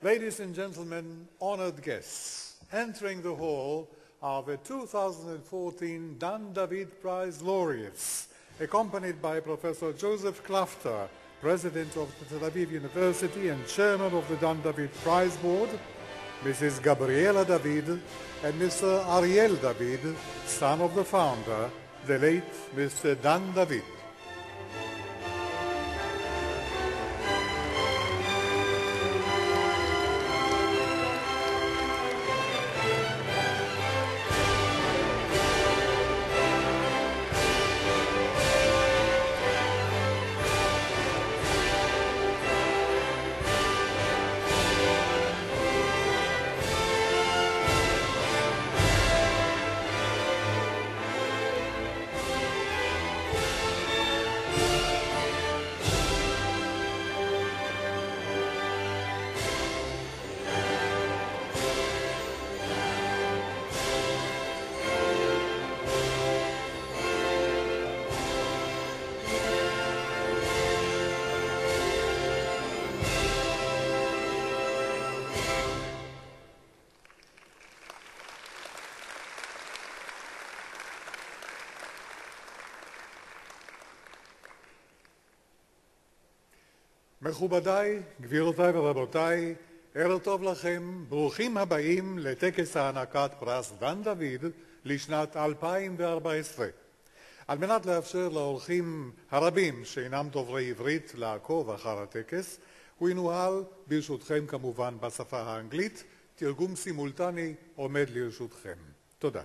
Ladies and gentlemen, honored guests, entering the hall are the 2014 Dan David Prize laureates, accompanied by Professor Joseph Klafter, President of the Tel Aviv University and Chairman of the Dan David Prize Board, Mrs. Gabriela David, and Mr. Ariel David, son of the founder, the late Mr. Dan David. מכובדיי, גבירותיי ורבותיי, ערב טוב לכם, ברוכים הבאים לטקס הענקת פרס דן דוד לשנת 2014. על מנת לאפשר לאורחים הרבים שאינם דוברי עברית לעקוב אחר הטקס, הוא ינוהל ברשותכם כמובן בשפה האנגלית, תרגום סימולטני עומד לרשותכם. תודה.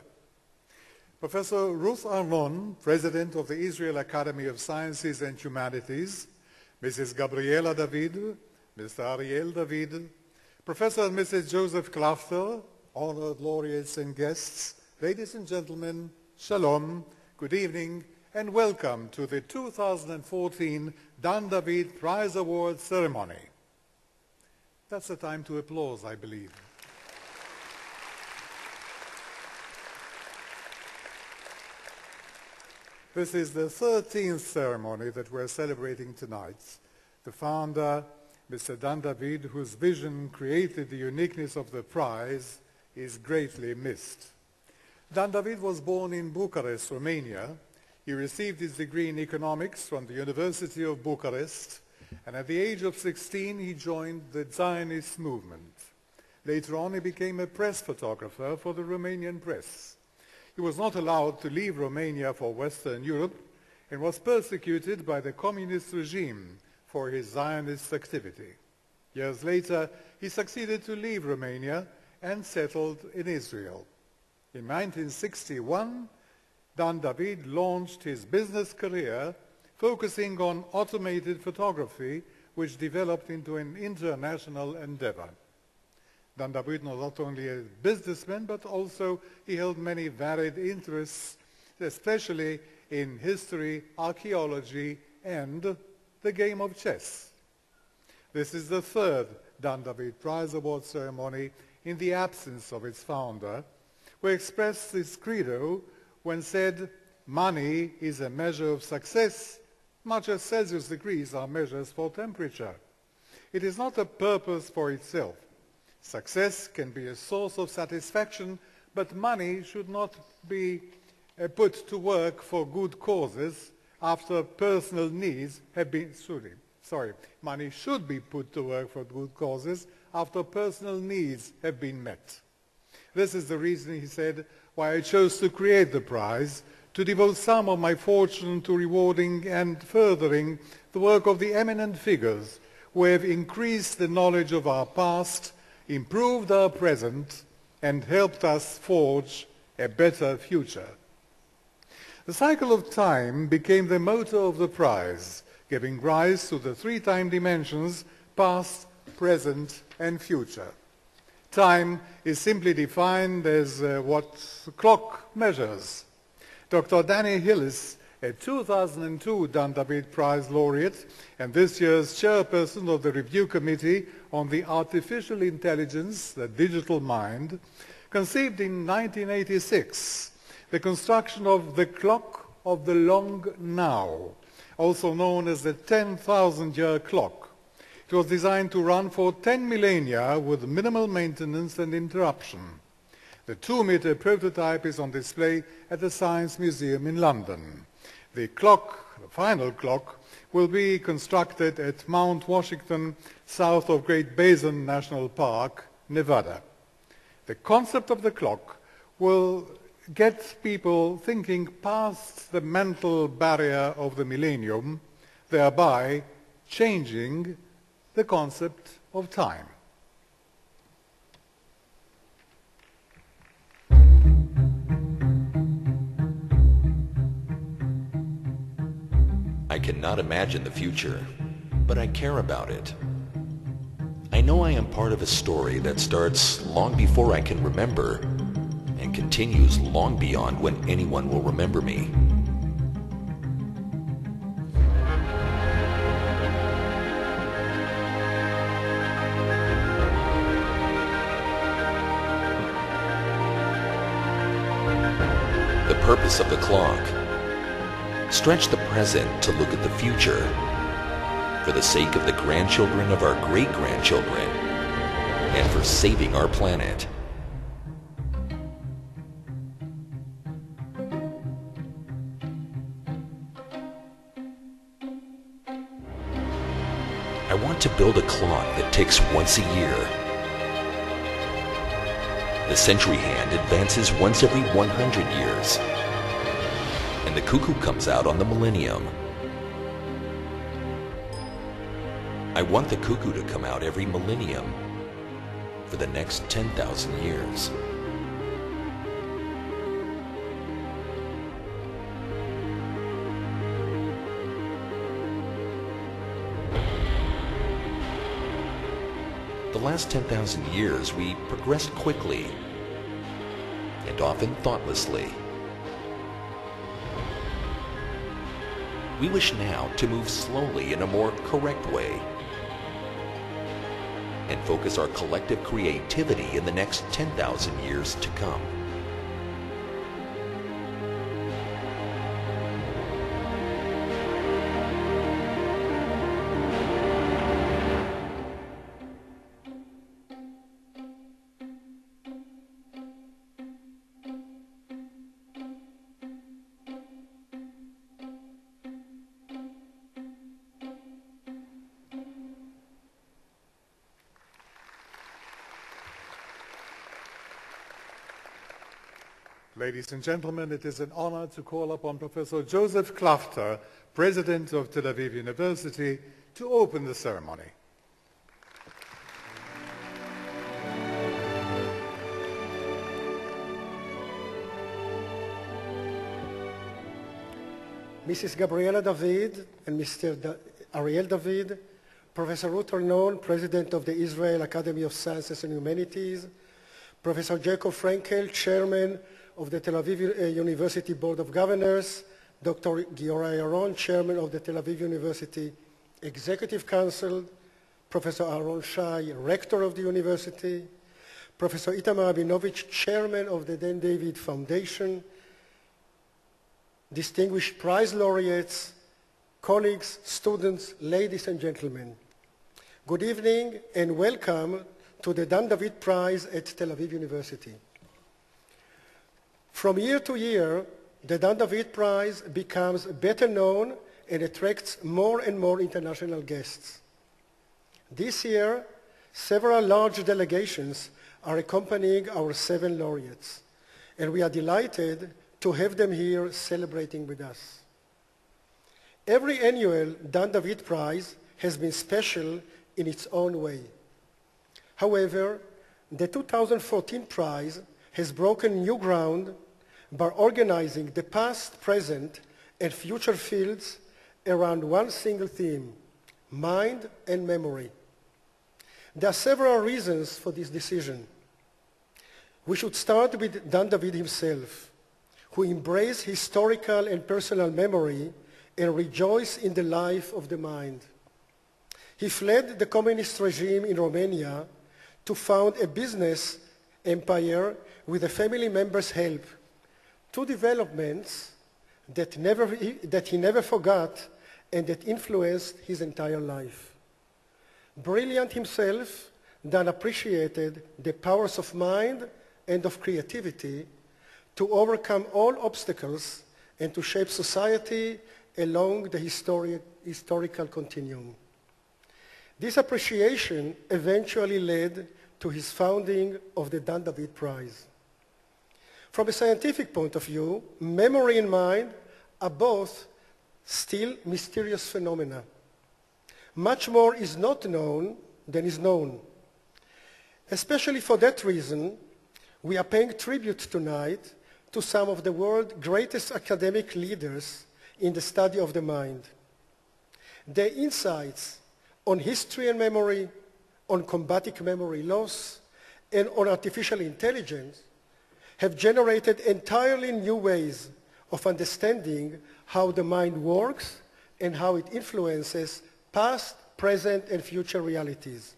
Professor Ruth Arnon, President of the Israel Academy of Sciences and Humanities, Mrs. Gabriela David, Mr. Ariel David, Professor and Mrs. Joseph Klafter, honored laureates and guests, ladies and gentlemen, shalom, good evening, and welcome to the 2014 Dan David Prize Award ceremony. That's the time to applause, I believe. This is the 13th ceremony that we're celebrating tonight. The founder, Mr. Dan David, whose vision created the uniqueness of the prize, is greatly missed. Dan David was born in Bucharest, Romania. He received his degree in economics from the University of Bucharest, and at the age of 16 he joined the Zionist movement. Later on he became a press photographer for the Romanian press. He was not allowed to leave Romania for Western Europe and was persecuted by the communist regime for his Zionist activity. Years later, he succeeded to leave Romania and settled in Israel. In 1961, Dan David launched his business career focusing on automated photography, which developed into an international endeavor. Dan David was not only a businessman, but also he held many varied interests, especially in history, archaeology, and the game of chess. This is the third Dan David Prize Award ceremony in the absence of its founder, who expressed his credo when said, "Money is a measure of success, much as Celsius degrees are measures for temperature. It is not a purpose for itself. Success can be a source of satisfaction, but money should not be put to work for good causes after personal needs have been, money should be put to work for good causes after personal needs have been met. This is the reason," he said, "why I chose to create the prize, to devote some of my fortune to rewarding and furthering the work of the eminent figures who have increased the knowledge of our past, improved our present, and helped us forge a better future." The cycle of time became the motto of the prize, giving rise to the three-time dimensions, past, present, and future. Time is simply defined as what the clock measures. Dr. Danny Hillis, a 2002 Dan David Prize laureate and this year's chairperson of the Review Committee on the Artificial Intelligence, the Digital Mind, conceived in 1986 the construction of the clock of the long now, also known as the 10,000-year clock, It was designed to run for 10 millennia with minimal maintenance and interruption. The 2-meter prototype is on display at the Science Museum in London. The clock, the final clock, will be constructed at Mount Washington, south of Great Basin National Park, Nevada. The concept of the clock will get people thinking past the mental barrier of the millennium, thereby changing the concept of time. I cannot imagine the future, but I care about it. I know I am part of a story that starts long before I can remember and continues long beyond when anyone will remember me. The purpose of the clock: stretch the present to look at the future for the sake of the grandchildren of our great-grandchildren and for saving our planet. I want to build a clock that ticks once a year. The century hand advances once every 100 years. And the cuckoo comes out on the millennium. I want the cuckoo to come out every millennium for the next 10,000 years. The last 10,000 years we progressed quickly and often thoughtlessly. We wish now to move slowly in a more correct way and focus our collective creativity in the next 10,000 years to come. Ladies and gentlemen, it is an honor to call upon Professor Joseph Klafter, President of Tel Aviv University, to open the ceremony. Mrs. Gabriela David and Mr. Ariel David, Professor Ruth Arnon, President of the Israel Academy of Sciences and Humanities, Professor Jacob Frankel, Chairman of the Tel Aviv University Board of Governors, Dr. Giora Yaron, Chairman of the Tel Aviv University Executive Council, Professor Aaron Shai, Rector of the University, Professor Itamar Abinovich, Chairman of the Dan David Foundation, distinguished prize laureates, colleagues, students, ladies and gentlemen. Good evening and welcome to the Dan David Prize at Tel Aviv University. From year to year, the Dan David Prize becomes better known and attracts more and more international guests. This year, several large delegations are accompanying our 7 laureates, and we are delighted to have them here celebrating with us. Every annual Dan David Prize has been special in its own way. However, the 2014 prize has broken new ground by organizing the past, present, and future fields around one single theme: mind and memory. There are several reasons for this decision. We should start with Dan David himself, who embraced historical and personal memory and rejoiced in the life of the mind. He fled the communist regime in Romania to found a business empire with a family member's help, 2 developments that he never forgot and that influenced his entire life. Brilliant himself, Dan appreciated the powers of mind and of creativity to overcome all obstacles and to shape society along the historical continuum. This appreciation eventually led to his founding of the Dan David Prize. From a scientific point of view, memory and mind are both still mysterious phenomena. Much more is not known than is known. Especially for that reason, we are paying tribute tonight to some of the world's greatest academic leaders in the study of the mind. Their insights on history and memory, on combating memory loss, and on artificial intelligence have generated entirely new ways of understanding how the mind works and how it influences past, present, and future realities.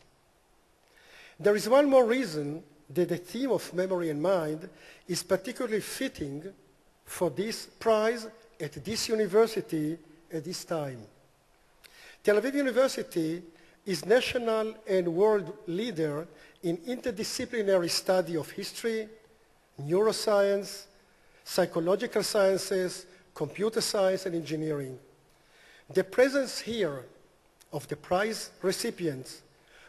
There is one more reason that the theme of memory and mind is particularly fitting for this prize at this university at this time. Tel Aviv University is national and world leader in interdisciplinary study of history, neuroscience, psychological sciences, computer science, and engineering. The presence here of the prize recipients,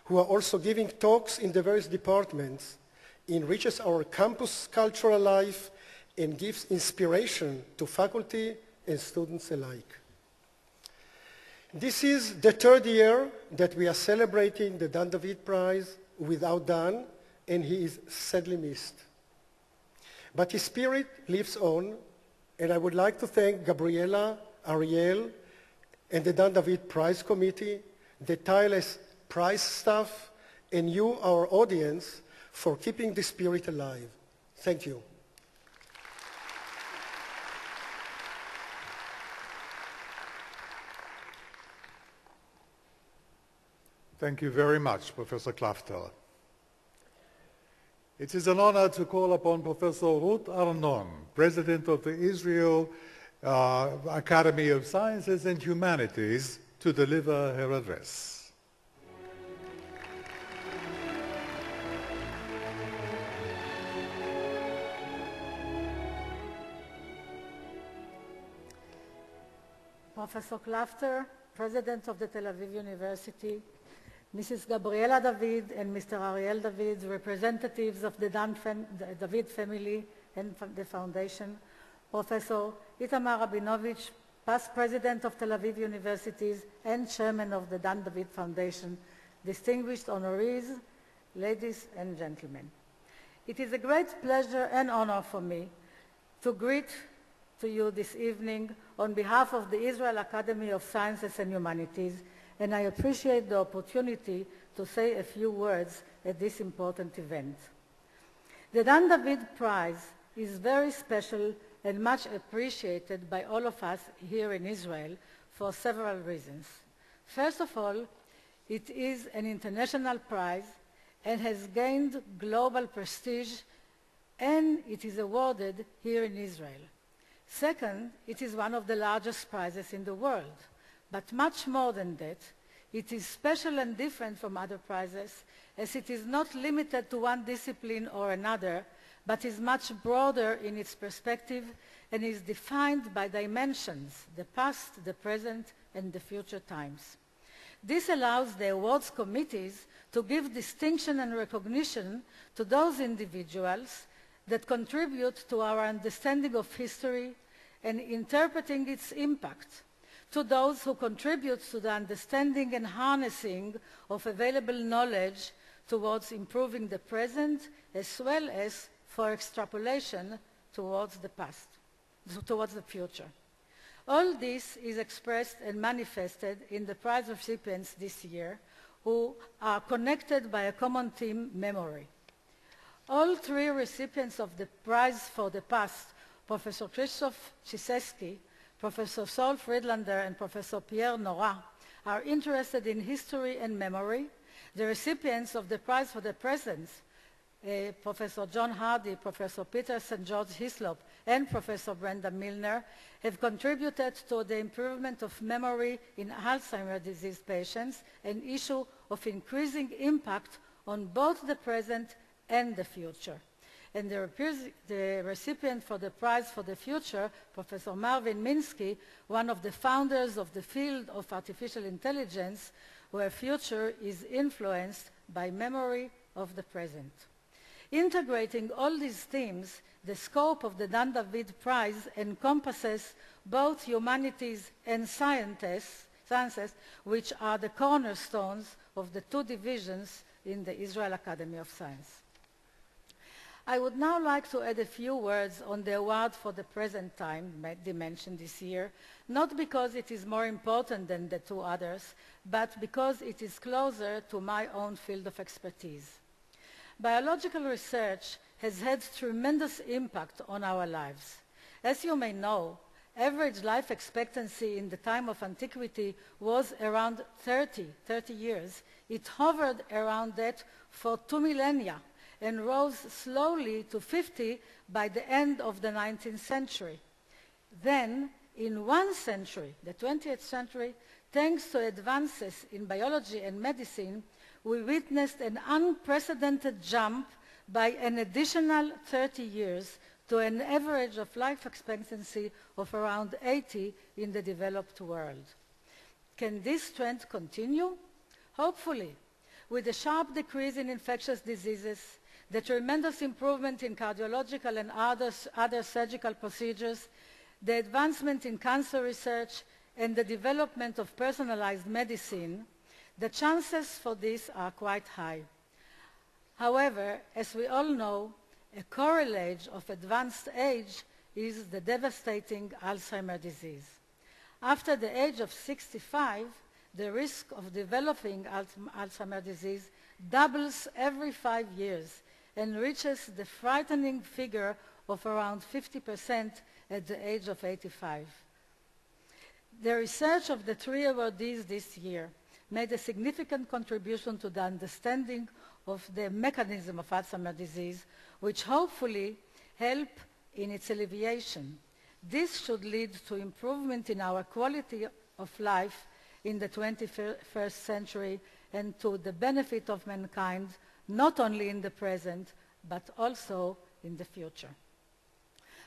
who are also giving talks in the various departments, enriches our campus cultural life and gives inspiration to faculty and students alike. This is the third year that we are celebrating the Dan David Prize without Dan, and he is sadly missed. But his spirit lives on, and I would like to thank Gabriela, Ariel, and the Dan David Prize Committee, the tireless prize staff, and you, our audience, for keeping the spirit alive. Thank you. Thank you very much, Professor Klafter. It is an honor to call upon Professor Ruth Arnon, President of the Israel Academy of Sciences and Humanities, to deliver her address. Professor Klafter, President of the Tel Aviv University, Mrs. Gabriela David and Mr. Ariel David, representatives of the David family and the foundation, Professor Itamar Rabinovich, past President of Tel Aviv Universities and Chairman of the Dan David Foundation, distinguished honorees, ladies and gentlemen. It is a great pleasure and honor for me to greet to you this evening on behalf of the Israel Academy of Sciences and Humanities, and I appreciate the opportunity to say a few words at this important event. The Dan David Prize is very special and much appreciated by all of us here in Israel for several reasons. First of all, it is an international prize and has gained global prestige, and it is awarded here in Israel. Second, it is one of the largest prizes in the world. But much more than that, it is special and different from other prizes, as it is not limited to one discipline or another, but is much broader in its perspective and is defined by dimensions, the past, the present, and the future times. This allows the awards committees to give distinction and recognition to those individuals that contribute to our understanding of history and interpreting its impact, to those who contribute to the understanding and harnessing of available knowledge towards improving the present, as well as for extrapolation towards the past, towards the future. All this is expressed and manifested in the prize recipients this year, who are connected by a common theme, memory. All three recipients of the prize for the past, Professor Krzysztof Ciszewski, Professor Saul Friedlander, and Professor Pierre Nora, are interested in history and memory. The recipients of the prize for the present, Professor John Hardy, Professor Peter St. George Hislop, and Professor Brenda Milner have contributed to the improvement of memory in Alzheimer's disease patients, an issue of increasing impact on both the present and the future. And the recipient for the Prize for the Future, Professor Marvin Minsky, one of the founders of the field of artificial intelligence, where future is influenced by memory of the present. Integrating all these themes, the scope of the Dan David Prize encompasses both humanities and sciences, which are the cornerstones of the two divisions in the Israel Academy of Science. I would now like to add a few words on the award for the present time dimension this year, not because it is more important than the two others, but because it is closer to my own field of expertise. Biological research has had tremendous impact on our lives. As you may know, average life expectancy in the time of antiquity was around 30 years. It hovered around that for 2 millennia and rose slowly to 50 by the end of the 19th century. Then, in 1 century, the 20th century, thanks to advances in biology and medicine, we witnessed an unprecedented jump by an additional 30 years to an average of life expectancy of around 80 in the developed world. Can this trend continue? Hopefully. With a sharp decrease in infectious diseases, the tremendous improvement in cardiological and other surgical procedures, the advancement in cancer research, and the development of personalized medicine, the chances for this are quite high. However, as we all know, a correlate of advanced age is the devastating Alzheimer's disease. After the age of 65, the risk of developing Alzheimer's disease doubles every 5 years and reaches the frightening figure of around 50% at the age of 85. The research of the 3 awardees this year made a significant contribution to the understanding of the mechanism of Alzheimer's disease, which hopefully help in its alleviation. This should lead to improvement in our quality of life in the 21st century and to the benefit of mankind, not only in the present, but also in the future.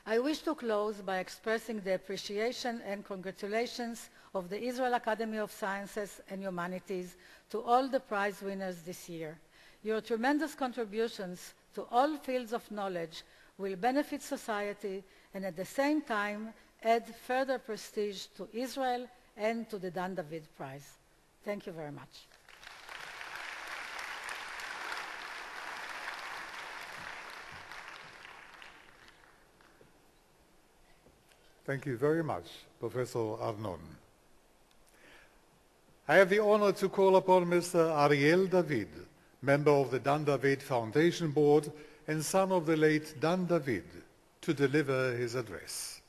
I wish to close by expressing the appreciation and congratulations of the Israel Academy of Sciences and Humanities to all the prize winners this year. Your tremendous contributions to all fields of knowledge will benefit society and at the same time add further prestige to Israel and to the Dan David Prize. Thank you very much. Thank you very much, Professor Arnon. I have the honor to call upon Mr. Ariel David, member of the Dan David Foundation Board and son of the late Dan David, to deliver his address.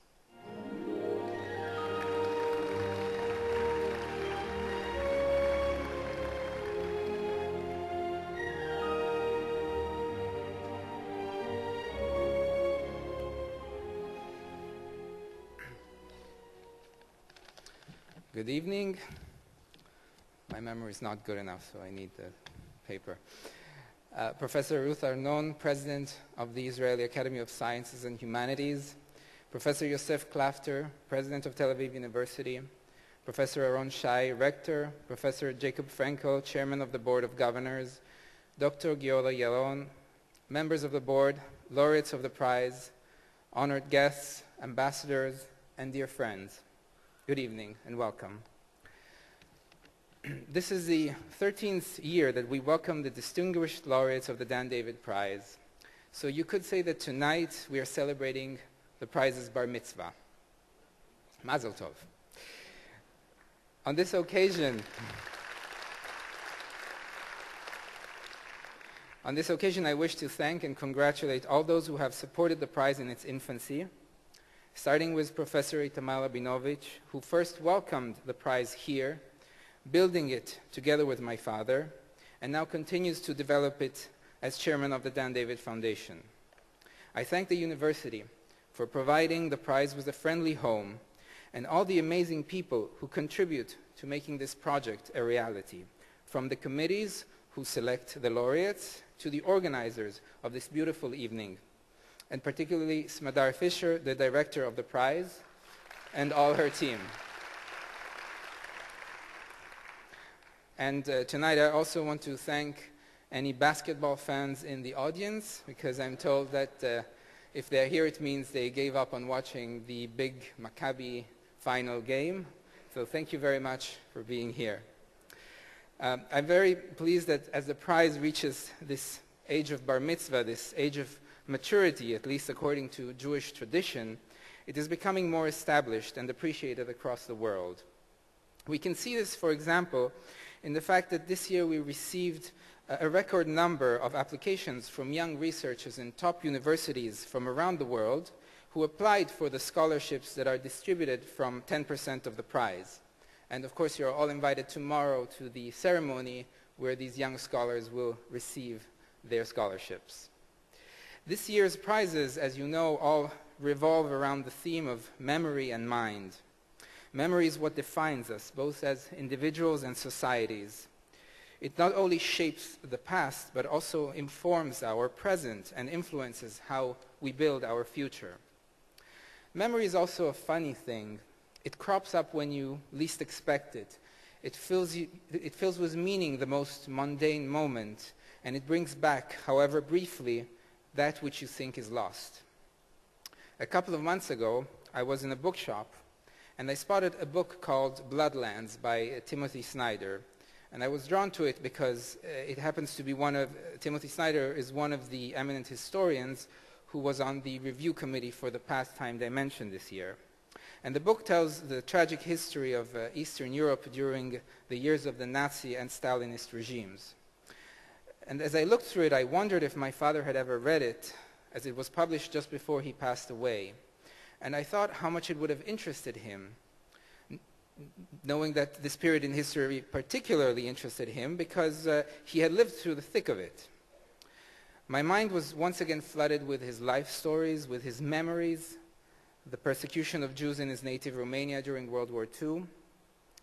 Good evening. My memory is not good enough, so I need the paper. Professor Ruth Arnon, President of the Israeli Academy of Sciences and Humanities. Professor Yosef Klafter, President of Tel Aviv University. Professor Aaron Shai, Rector. Professor Jacob Frankel, Chairman of the Board of Governors. Dr. Giola Yaron, members of the board, laureates of the prize, honored guests, ambassadors, and dear friends. Good evening and welcome. This is the 13th year that we welcome the distinguished laureates of the Dan David Prize. So you could say that tonight we are celebrating the prize's bar mitzvah. Mazel tov. On this occasion, I wish to thank and congratulate all those who have supported the prize in its infancy, starting with Professor Itamar Rabinovich, who first welcomed the prize here, building it together with my father, and now continues to develop it as chairman of the Dan David Foundation. I thank the university for providing the prize with a friendly home and all the amazing people who contribute to making this project a reality, from the committees who select the laureates to the organizers of this beautiful evening, and particularly Smadar Fisher, the director of the prize, and all her team. And tonight I also want to thank any basketball fans in the audience, because I'm told that if they're here, it means they gave up on watching the big Maccabi final game. So thank you very much for being here. I'm very pleased that as the prize reaches this age of bar mitzvah, this age of maturity, at least according to Jewish tradition, it is becoming more established and appreciated across the world. We can see this, for example, in the fact that this year we received a record number of applications from young researchers in top universities from around the world who applied for the scholarships that are distributed from 10% of the prize. And of course, you're all invited tomorrow to the ceremony where these young scholars will receive their scholarships. This year's prizes, as you know, all revolve around the theme of memory and mind. Memory is what defines us, both as individuals and societies. It not only shapes the past, but also informs our present and influences how we build our future. Memory is also a funny thing. It crops up when you least expect it. It fills with meaning the most mundane moment, and it brings back, however briefly, that which you think is lost. A couple of months ago, I was in a bookshop, and I spotted a book called Bloodlands by Timothy Snyder. And I was drawn to it because it happens to be Timothy Snyder is one of the eminent historians who was on the review committee for the Pastime Dimension this year. And the book tells the tragic history of Eastern Europe during the years of the Nazi and Stalinist regimes. And as I looked through it, I wondered if my father had ever read it, as it was published just before he passed away. And I thought how much it would have interested him, knowing that this period in history particularly interested him because he had lived through the thick of it. My mind was once again flooded with his life stories, with his memories, the persecution of Jews in his native Romania during World War II,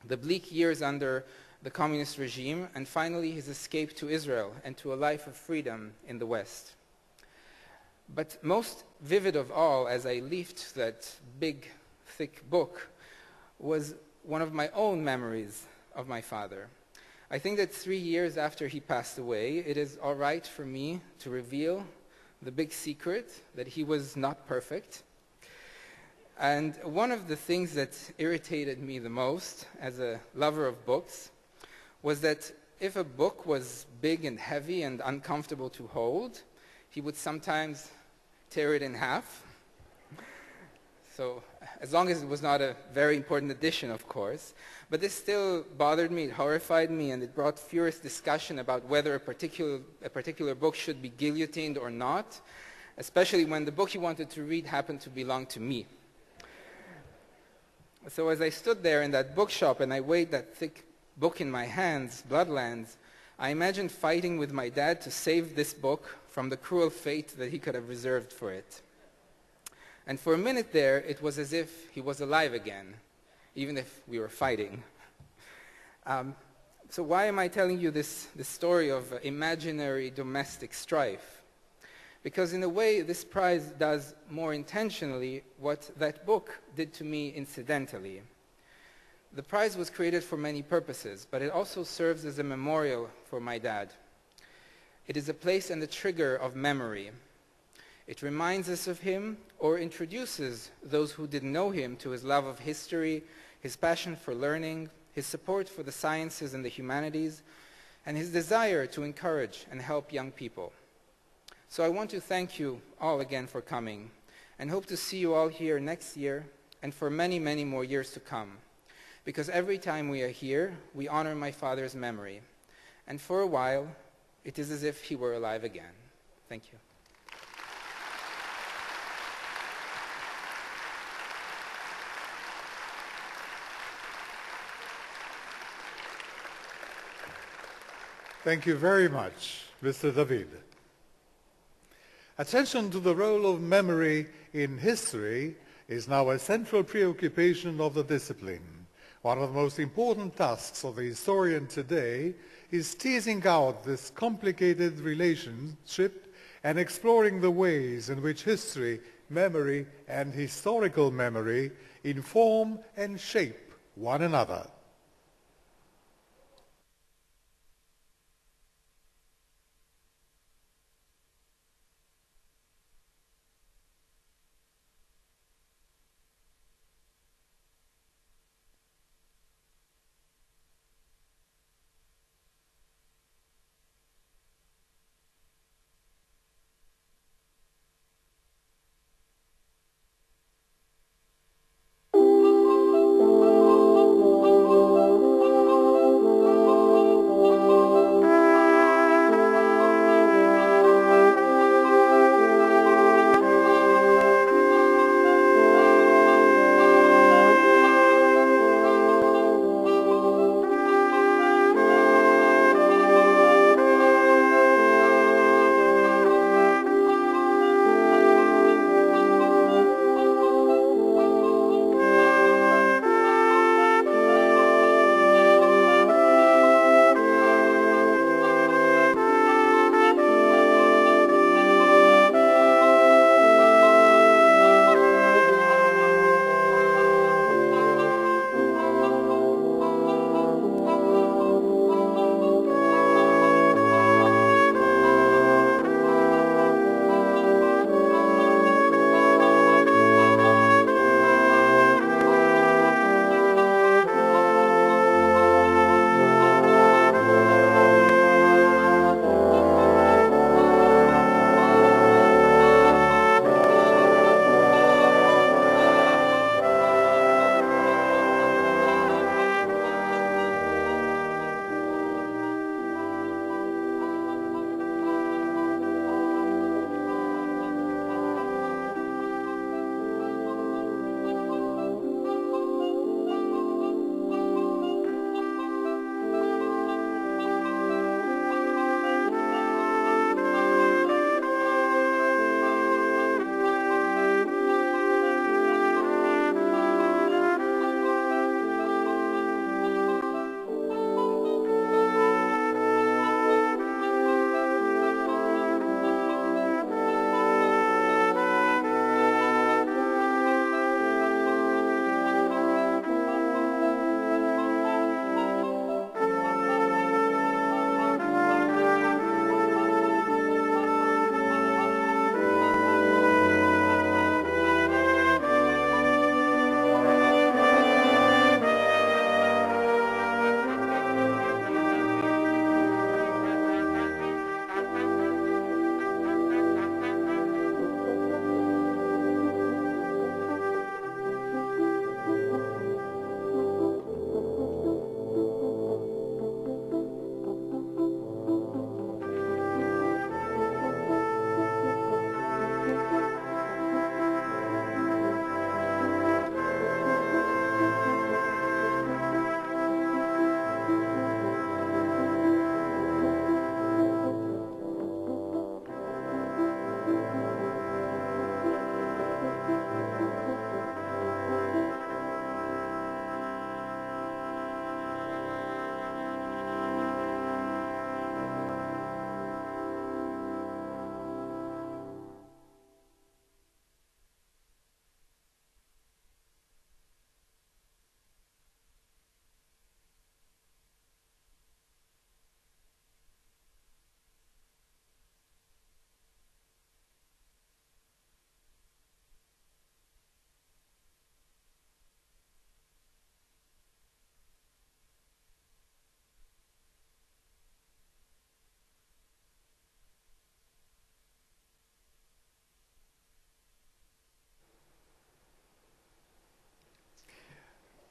the bleak years under the communist regime, and finally his escape to Israel and to a life of freedom in the West. But most vivid of all, as I leafed that big, thick book, was one of my own memories of my father. I think that 3 years after he passed away, it is all right for me to reveal the big secret that he was not perfect. And one of the things that irritated me the most as a lover of books was that if a book was big and heavy and uncomfortable to hold, he would sometimes tear it in half. So as long as it was not a very important edition, of course. But this still bothered me, it horrified me, and it brought furious discussion about whether a particular book should be guillotined or not, especially when the book he wanted to read happened to belong to me. So as I stood there in that bookshop and I weighed that thick book in my hands, Bloodlands, I imagined fighting with my dad to save this book from the cruel fate that he could have reserved for it. And for a minute there, it was as if he was alive again, even if we were fighting. So why am I telling you this story of imaginary domestic strife? Because in a way, this prize does more intentionally what that book did to me incidentally. The prize was created for many purposes, but it also serves as a memorial for my dad. It is a place and a trigger of memory. It reminds us of him or introduces those who didn't know him to his love of history, his passion for learning, his support for the sciences and the humanities, and his desire to encourage and help young people. So I want to thank you all again for coming and hope to see you all here next year and for many, many more years to come. Because every time we are here, we honor my father's memory. And for a while, it is as if he were alive again. Thank you. Thank you very much, Mr. David. Attention to the role of memory in history is now a central preoccupation of the discipline. One of the most important tasks of the historian today is teasing out this complicated relationship and exploring the ways in which history, memory, and historical memory inform and shape one another.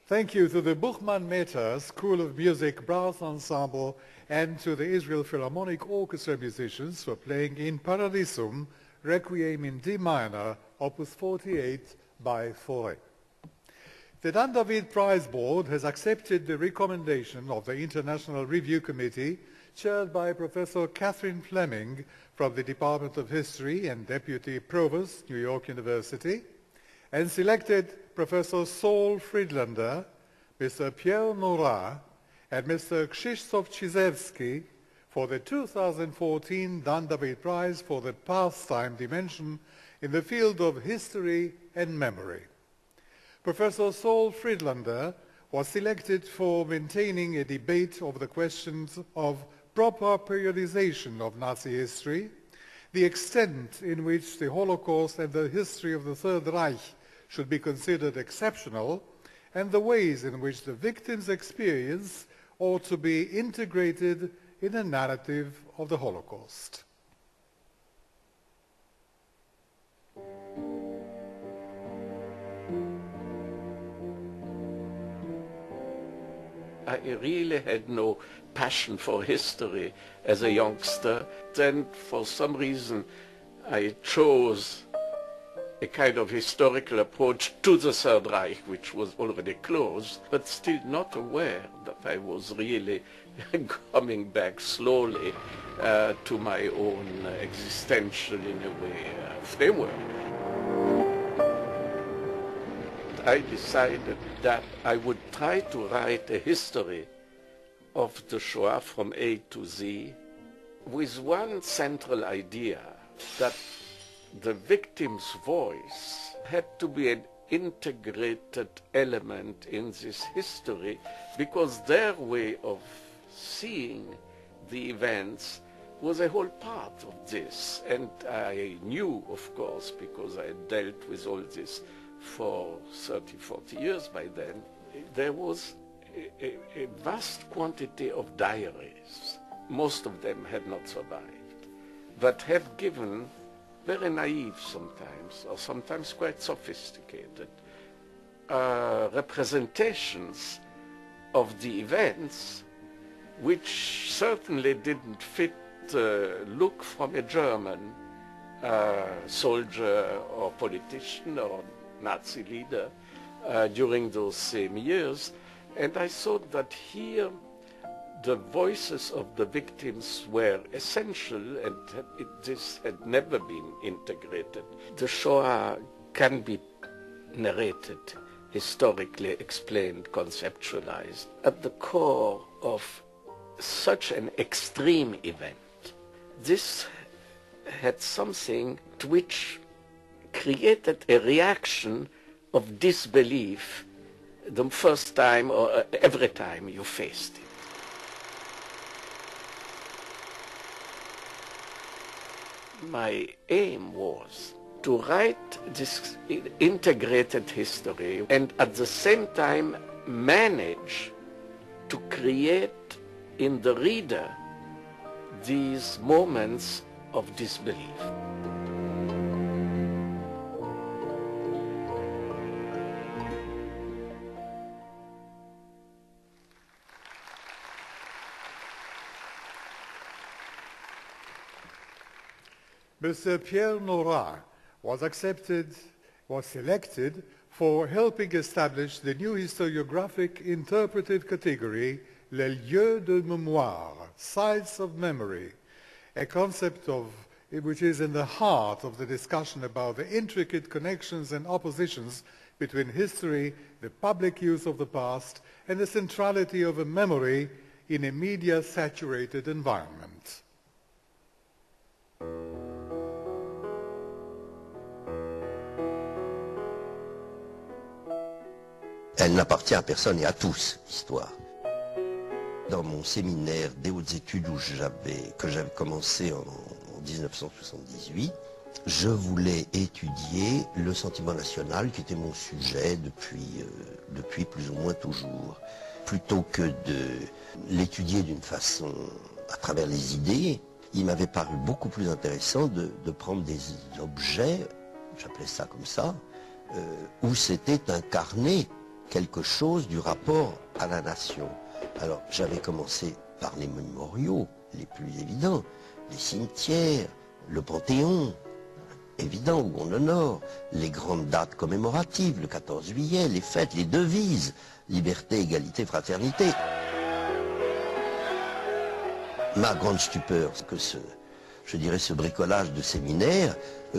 Thank you to the Buchmann Mehta School of Music Brass Ensemble and to the Israel Philharmonic Orchestra musicians for playing in Paradisum, Requiem in D minor, Opus 48 by Fauré. The Dan David Prize Board has accepted the recommendation of the International Review Committee, chaired by Professor Catherine Fleming from the Department of History and Deputy Provost, New York University, and selected Professor Saul Friedlander, Mr. Pierre Nora, and Mr. Krzysztof Czyzewski for the 2014 Dan David Prize for the pastime dimension in the field of history and memory. Professor Saul Friedlander was selected for maintaining a debate over the questions of proper periodization of Nazi history, the extent in which the Holocaust and the history of the Third Reich should be considered exceptional, and the ways in which the victims' experience ought to be integrated in a narrative of the Holocaust. I really had no passion for history as a youngster. Then, for some reason, I chose a kind of historical approach to the Third Reich, which was already closed, but still not aware that I was really coming back slowly to my own existential, in a way, framework. I decided that I would try to write a history of the Shoah from A to Z with one central idea, that the victim's voice had to be an integrated element in this history, because their way of seeing the events was a whole part of this. And I knew, of course, because I had dealt with all this for 30, 40 years by then, there was a vast quantity of diaries. Most of them had not survived, but have given very naive sometimes, or sometimes quite sophisticated, representations of the events, which certainly didn't fit look from a German soldier or politician or Nazi leader during those same years. And I thought that here the voices of the victims were essential, and this had never been integrated. The Shoah can be narrated, historically explained, conceptualized, at the core of such an extreme event. This had something which created a reaction of disbelief the first time or every time you faced it. My aim was to write this integrated history and at the same time manage to create in the reader these moments of disbelief. Mr. Pierre Nora was selected for helping establish the new historiographic interpretive category, les lieux de mémoire, sites of memory, a concept which is in the heart of the discussion about the intricate connections and oppositions between history, the public use of the past, and the centrality of a memory in a media-saturated environment. Elle n'appartient à personne et à tous, l'histoire. Dans mon séminaire des hautes études que j'avais commencé en 1978, je voulais étudier le sentiment national, qui était mon sujet depuis plus ou moins toujours. Plutôt que de l'étudier d'une façon à travers les idées, il m'avait paru beaucoup plus intéressant de prendre des objets, j'appelais ça comme ça, où s'était incarné quelque chose du rapport à la nation. Alors j'avais commencé par les mémoriaux les plus évidents, les cimetières, le Panthéon, évident où on honore les grandes dates commémoratives, le 14 juillet, les fêtes, les devises, liberté, égalité, fraternité. Ma grande stupeur, c'est que ce bricolage de séminaire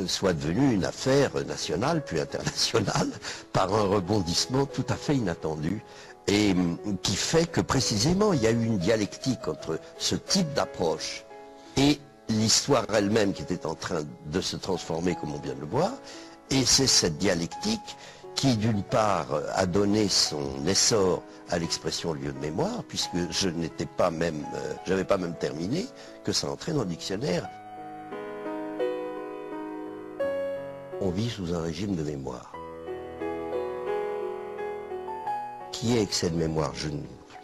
soit devenu une affaire nationale, puis internationale, par un rebondissement tout à fait inattendu, et qui fait que précisément il y a eu une dialectique entre ce type d'approche et l'histoire elle-même qui était en train de se transformer, comme on vient de le voir, et c'est cette dialectique qui, d'une part, a donné son essor à l'expression lieu de mémoire, puisque je n'étais pas même, j'avais pas même terminé, que ça entrait dans le dictionnaire. On vit sous un régime de mémoire. Qui est excès de mémoire?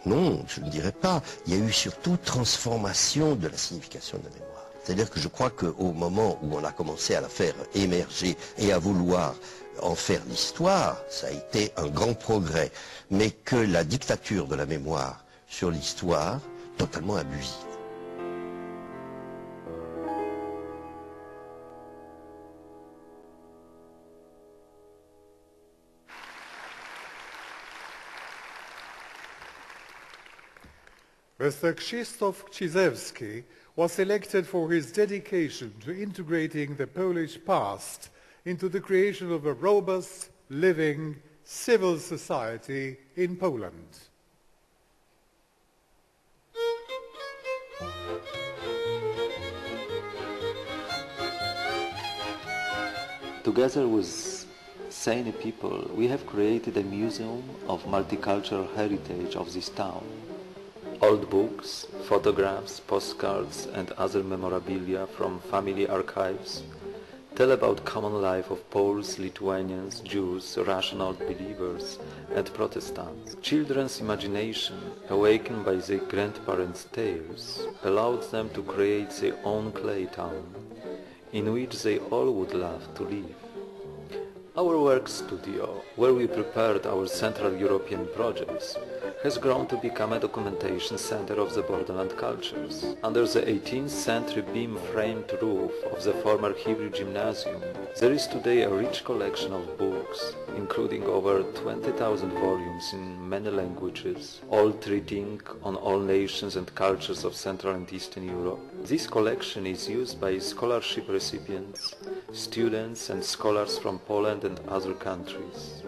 Non, je ne dirais pas. Il y a eu surtout transformation de la signification de la mémoire. C'est-à-dire que je crois qu'au moment où on a commencé à la faire émerger et à vouloir en faire l'histoire, ça a été un grand progrès. Mais que la dictature de la mémoire sur l'histoire, totalement abusive. Mr. Krzysztof Czyżewski was elected for his dedication to integrating the Polish past into the creation of a robust, living, civil society in Poland. Together with sane people, we have created a museum of multicultural heritage of this town. Old books, photographs, postcards and other memorabilia from family archives tell about common life of Poles, Lithuanians, Jews, Russian old believers and Protestants. Children's imagination, awakened by their grandparents' tales, allowed them to create their own clay town, in which they all would love to live. Our work studio, where we prepared our Central European projects, has grown to become a documentation center of the borderland cultures. Under the 18th century beam-framed roof of the former Hebrew gymnasium, there is today a rich collection of books, including over 20,000 volumes in many languages, all treating on all nations and cultures of Central and Eastern Europe. This collection is used by scholarship recipients, students and scholars from Poland and other countries.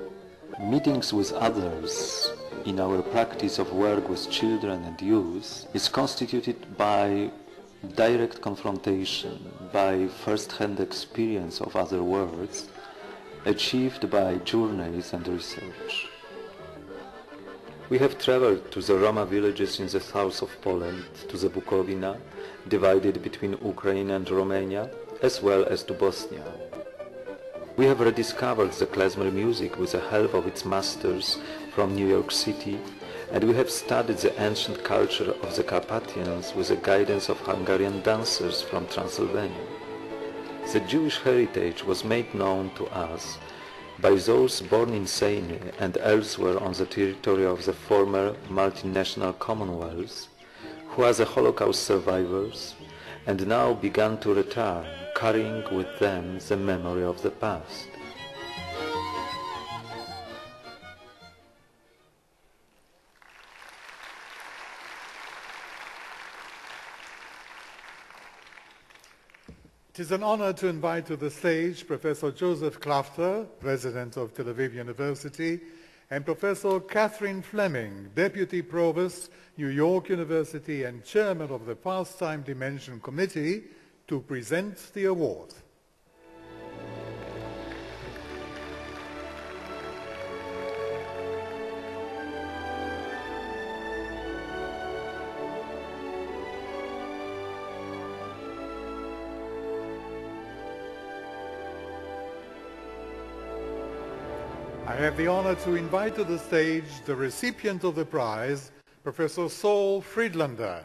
Meetings with others in our practice of work with children and youth is constituted by direct confrontation, by first-hand experience of other worlds, achieved by journeys and research. We have traveled to the Roma villages in the south of Poland, to the Bukovina, divided between Ukraine and Romania, as well as to Bosnia. We have rediscovered the klezmer music with the help of its masters from New York City, and we have studied the ancient culture of the Carpathians with the guidance of Hungarian dancers from Transylvania. The Jewish heritage was made known to us by those born in Sejny and elsewhere on the territory of the former multinational Commonwealths, who are the Holocaust survivors, and now began to return, carrying with them the memory of the past. It is an honor to invite to the stage Professor Joseph Klafter, President of Tel Aviv University, and Professor Catherine Fleming, Deputy Provost, New York University, and Chairman of the Pastime Dimension Committee, to present the award. I have the honor to invite to the stage the recipient of the prize, Professor Saul Friedlander.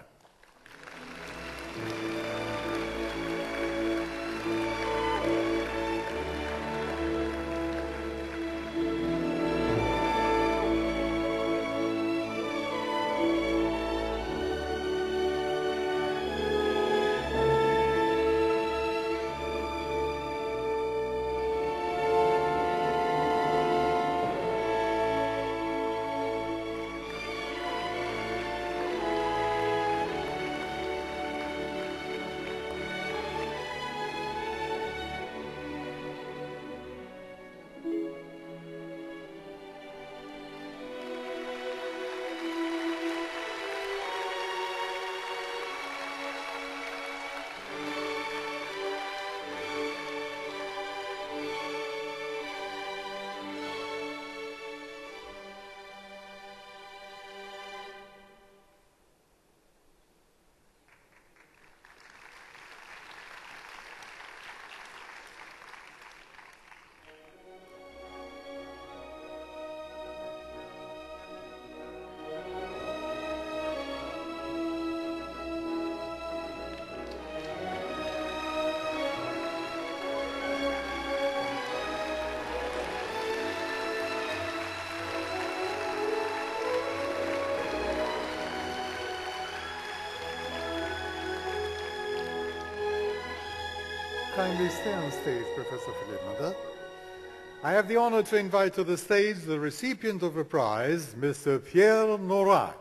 kindly stay on stage, Professor Friedlander? I have the honor to invite to the stage the recipient of a prize, Mr. Pierre Nora.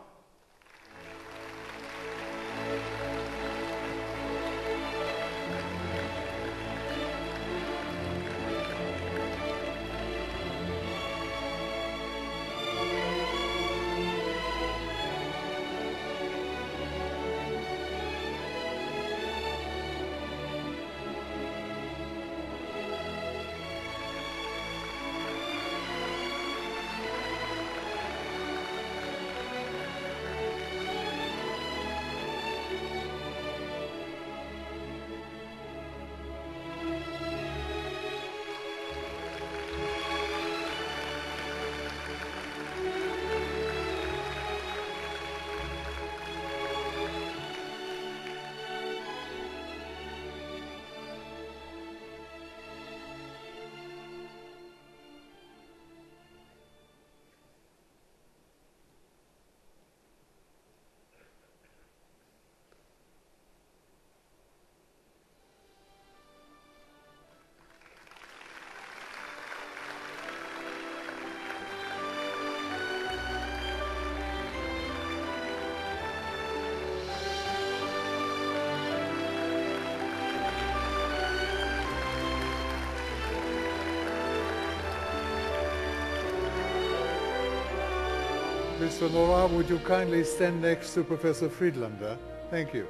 Mr. Nora, would you kindly stand next to Professor Friedlander? Thank you.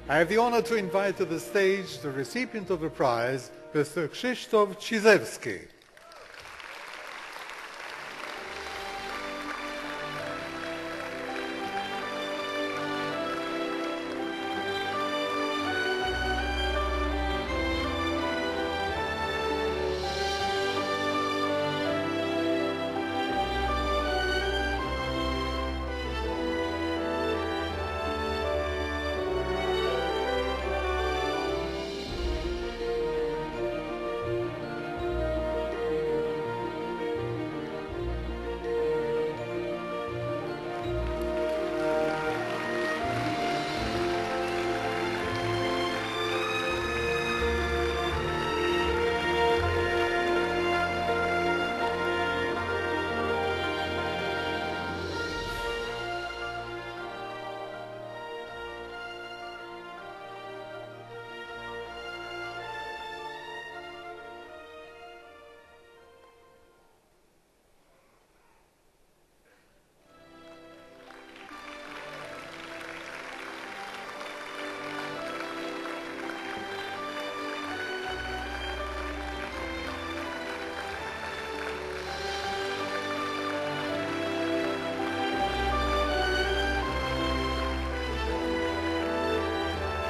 I have the honor to invite to the stage the recipient of the prize, Mr. Krzysztof Cizewski.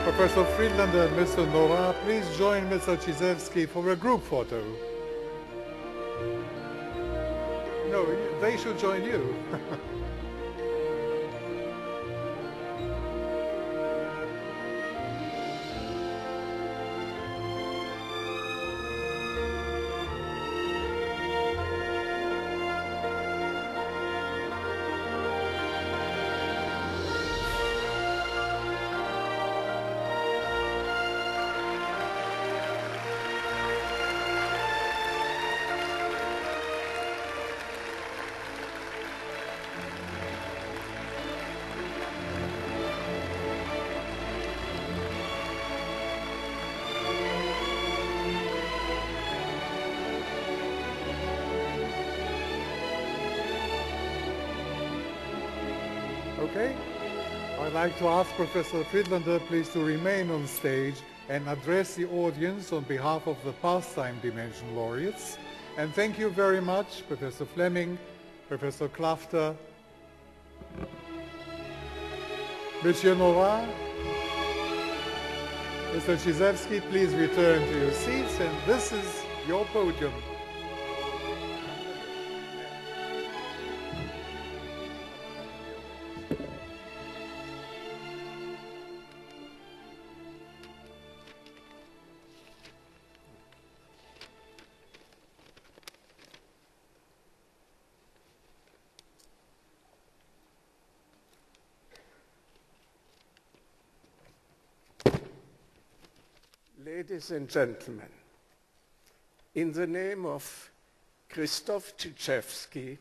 Professor Friedlander and Mr. Nora, please join Mr. Cizewski for a group photo. No, they should join you. Okay? I'd like to ask Professor Friedlander please to remain on stage and address the audience on behalf of the Pastime Dimension laureates. And thank you very much, Professor Fleming, Professor Klafter, Monsieur Nora, Mr. Cizewski, please return to your seats, and this is your podium. Ladies and gentlemen, in the name of Krzysztof Czyżewski,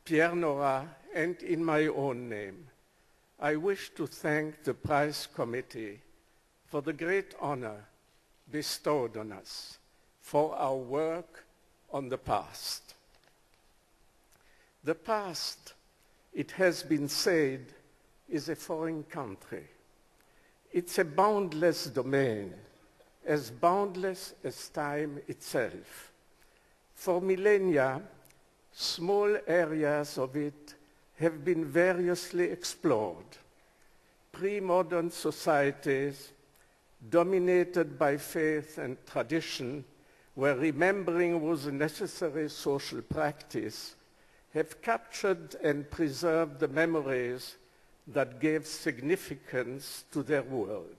Pierre Nora, and in my own name, I wish to thank the Prize Committee for the great honor bestowed on us for our work on the past. The past, it has been said, is a foreign country. It's a boundless domain, as boundless as time itself. For millennia, small areas of it have been variously explored. Pre-modern societies, dominated by faith and tradition, where remembering was a necessary social practice, have captured and preserved the memories that gave significance to their world.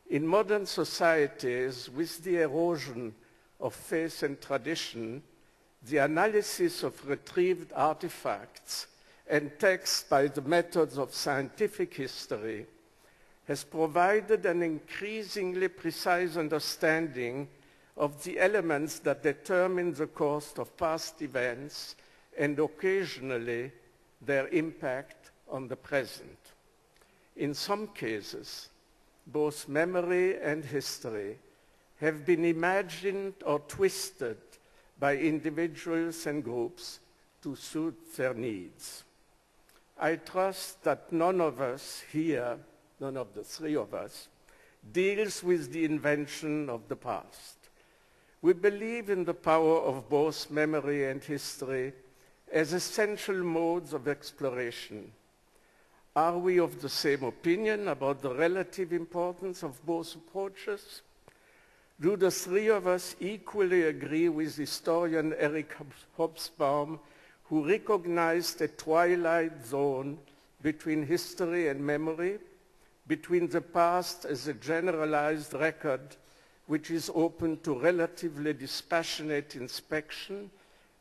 In modern societies, with the erosion of faith and tradition, the analysis of retrieved artifacts and texts by the methods of scientific history has provided an increasingly precise understanding of the elements that determine the course of past events and occasionally their impact on the present. In some cases, both memory and history have been imagined or twisted by individuals and groups to suit their needs. I trust that none of us here, none of the three of us, deals with the invention of the past. We believe in the power of both memory and history as essential modes of exploration. Are we of the same opinion about the relative importance of both approaches? Do the three of us equally agree with historian Eric Hobsbawm, who recognized a twilight zone between history and memory, between the past as a generalized record which is open to relatively dispassionate inspection,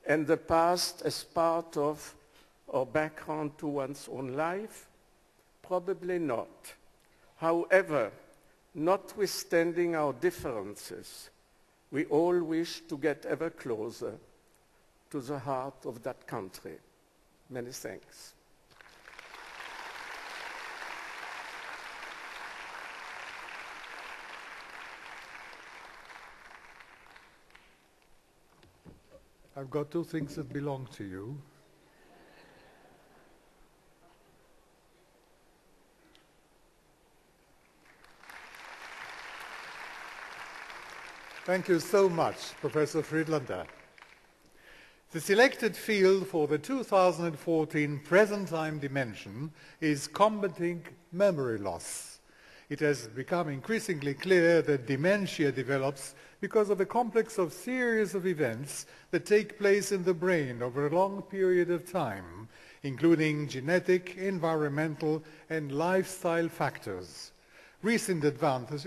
and the past as part of or background to one's own life? Probably not. However, notwithstanding our differences, we all wish to get ever closer to the heart of that country. Many thanks. I've got two things that belong to you. Thank you so much, Professor Friedlander. The selected field for the 2014 Present Time Dimension is combating memory loss. It has become increasingly clear that dementia develops because of a complex of series of events that take place in the brain over a long period of time, including genetic, environmental, and lifestyle factors. Recent advances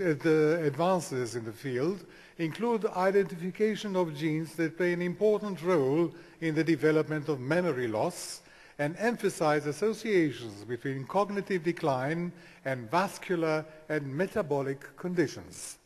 in the field include identification of genes that play an important role in the development of memory loss and emphasize associations between cognitive decline and vascular and metabolic conditions.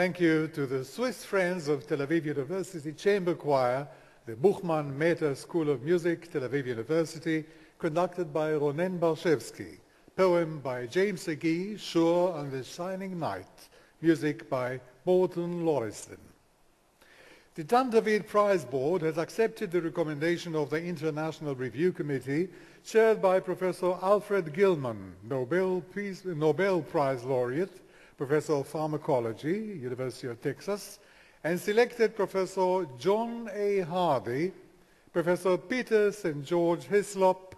Thank you to the Swiss Friends of Tel Aviv University Chamber Choir, the Buchmann Mehta School of Music, Tel Aviv University, conducted by Ronen Barshevsky. Poem by James Agee, Shore on the Shining Night. Music by Morton Lauriston. The Dan David Prize Board has accepted the recommendation of the International Review Committee, chaired by Professor Alfred Gilman, Nobel Prize Laureate, Professor of Pharmacology, University of Texas, and selected Professor John A. Hardy, Professor Peter St. George Hislop,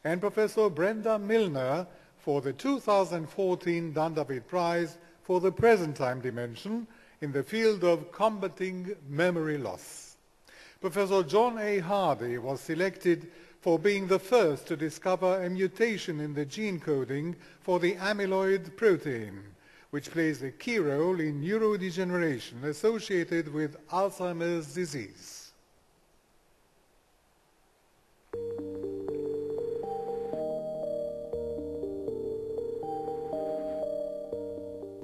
and Professor Brenda Milner for the 2014 Dan David Prize for the present time dimension in the field of combating memory loss. Professor John A. Hardy was selected for being the first to discover a mutation in the gene coding for the amyloid protein, which plays a key role in neurodegeneration associated with Alzheimer's disease.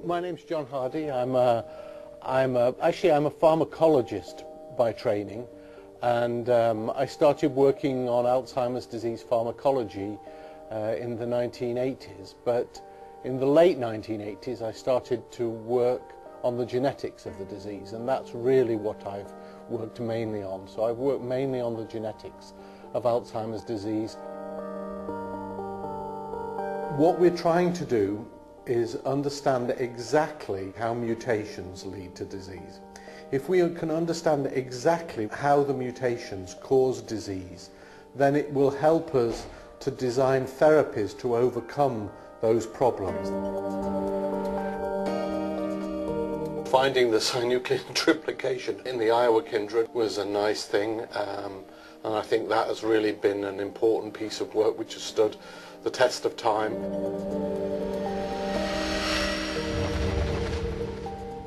My name's John Hardy. I'm a pharmacologist by training, and I started working on Alzheimer's disease pharmacology in the 1980s, but in the late 1980s I started to work on the genetics of the disease, and that's really what I've worked mainly on. So I've worked mainly on the genetics of Alzheimer's disease. What we're trying to do is understand exactly how mutations lead to disease. If we can understand exactly how the mutations cause disease, then it will help us to design therapies to overcome those problems. Finding the synuclein triplication in the Iowa kindred was a nice thing, and I think that has really been an important piece of work which has stood the test of time.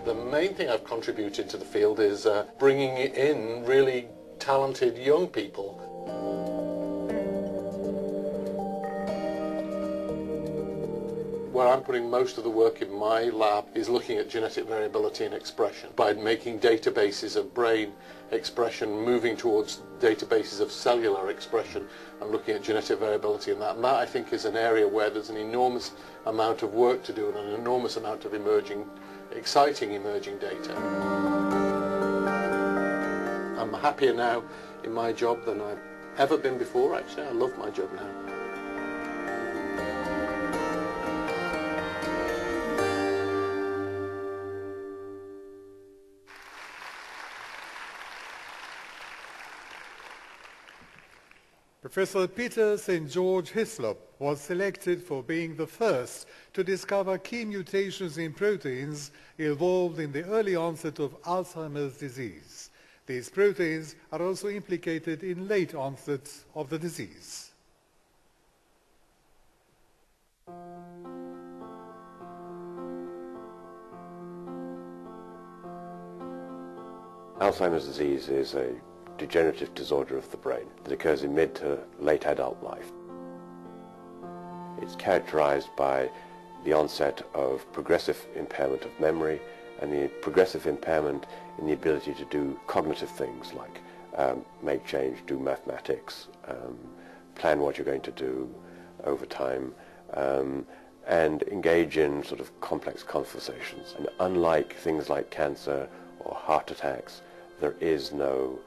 The main thing I've contributed to the field is bringing in really talented young people. Where I'm putting most of the work in my lab is looking at genetic variability and expression by making databases of brain expression, moving towards databases of cellular expression and looking at genetic variability in that. And that, I think, is an area where there's an enormous amount of work to do and an enormous amount of exciting emerging data. I'm happier now in my job than I've ever been before, actually. I love my job now. Professor Peter St. George Hislop was selected for being the first to discover key mutations in proteins involved in the early onset of Alzheimer's disease. These proteins are also implicated in late onset of the disease. Alzheimer's disease is a degenerative disorder of the brain that occurs in mid to late adult life. It's characterized by the onset of progressive impairment of memory and the progressive impairment in the ability to do cognitive things like make change, do mathematics, plan what you're going to do over time, and engage in sort of complex conversations. And unlike things like cancer or heart attacks, there is no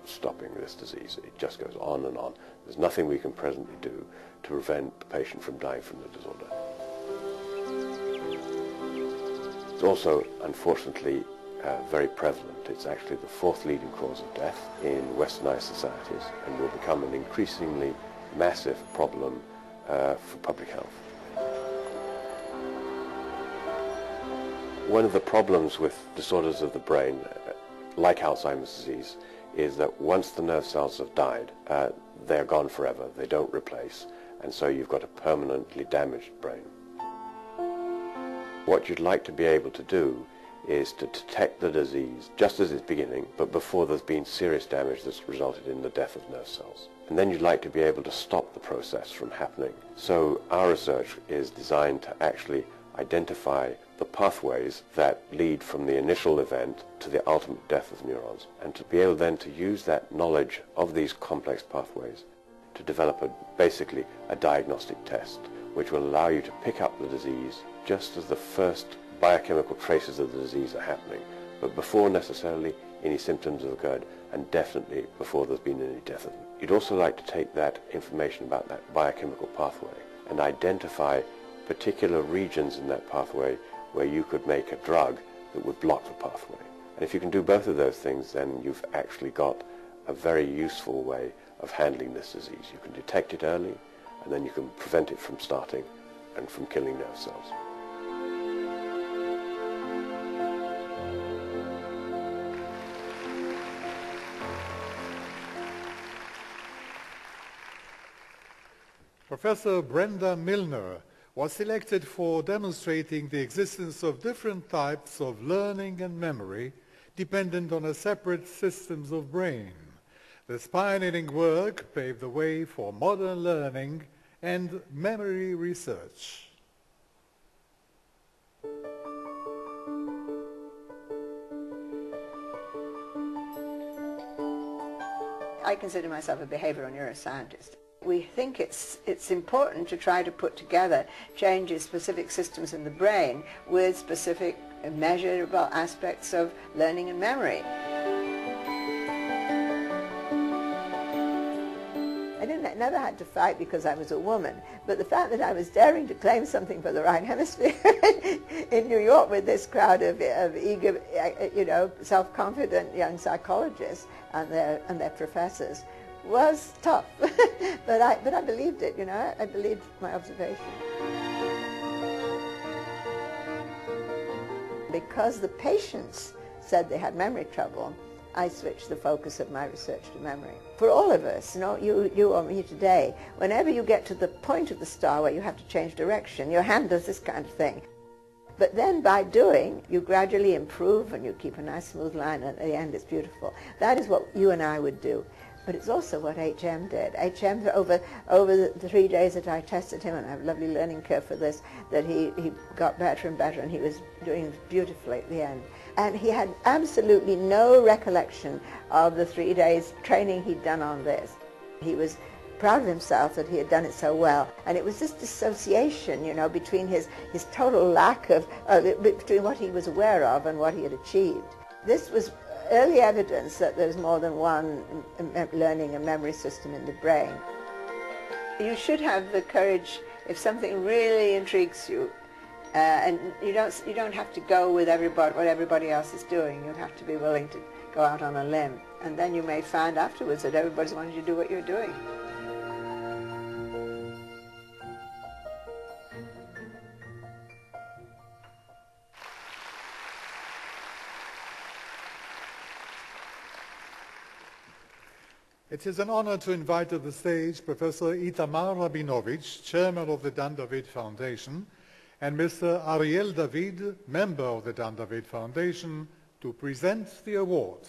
stopping this disease. It just goes on and on. There's nothing we can presently do to prevent the patient from dying from the disorder. It's also, unfortunately, very prevalent. It's actually the fourth leading cause of death in westernized societies and will become an increasingly massive problem for public health. One of the problems with disorders of the brain, like Alzheimer's disease, is that once the nerve cells have died, they're gone forever. They don't replace, and so you've got a permanently damaged brain. What you'd like to be able to do is to detect the disease just as it's beginning, but before there's been serious damage that's resulted in the death of nerve cells. And then you'd like to be able to stop the process from happening. So our research is designed to actually identify the pathways that lead from the initial event to the ultimate death of neurons, and to be able then to use that knowledge of these complex pathways to develop basically a diagnostic test which will allow you to pick up the disease just as the first biochemical traces of the disease are happening, but before necessarily any symptoms have occurred, and definitely before there's been any death of them. You'd also like to take that information about that biochemical pathway and identify particular regions in that pathway where you could make a drug that would block the pathway. And if you can do both of those things, then you've actually got a very useful way of handling this disease. You can detect it early, and then you can prevent it from starting and from killing nerve cells. Professor Brenda Milner was selected for demonstrating the existence of different types of learning and memory dependent on a separate systems of brain. This pioneering work paved the way for modern learning and memory research. I consider myself a behavioral neuroscientist. We think it's important to try to put together changes specific systems in the brain with specific measurable aspects of learning and memory. I never had to fight because I was a woman, but the fact that I was daring to claim something for the right hemisphere in New York with this crowd of eager, self-confident young psychologists and their professors was tough. but I believed it, I believed my observation. Because the patients said they had memory trouble, I switched the focus of my research to memory. For all of us, you or me today, whenever you get to the point of the star where you have to change direction, your hand does this kind of thing. But then by doing, you gradually improve and you keep a nice smooth line, and at the end it's beautiful. That is what you and I would do. But it's also what HM did. HM, over the 3 days that I tested him, and I have a lovely learning curve for this, that he got better and better, and he was doing beautifully at the end. And he had absolutely no recollection of the 3 days training he'd done on this. He was proud of himself that he had done it so well. And it was this dissociation, between his total lack of, between what he was aware of and what he had achieved. This was early evidence that there's more than one learning and memory system in the brain. You should have the courage, if something really intrigues you, and you don't have to go with what everybody else is doing. You have to be willing to go out on a limb, and then you may find afterwards that everybody's wanting you to do what you're doing. It is an honor to invite to the stage Professor Itamar Rabinovich, Chairman of the Dan David Foundation, and Mr. Ariel David, member of the Dan David Foundation, to present the award.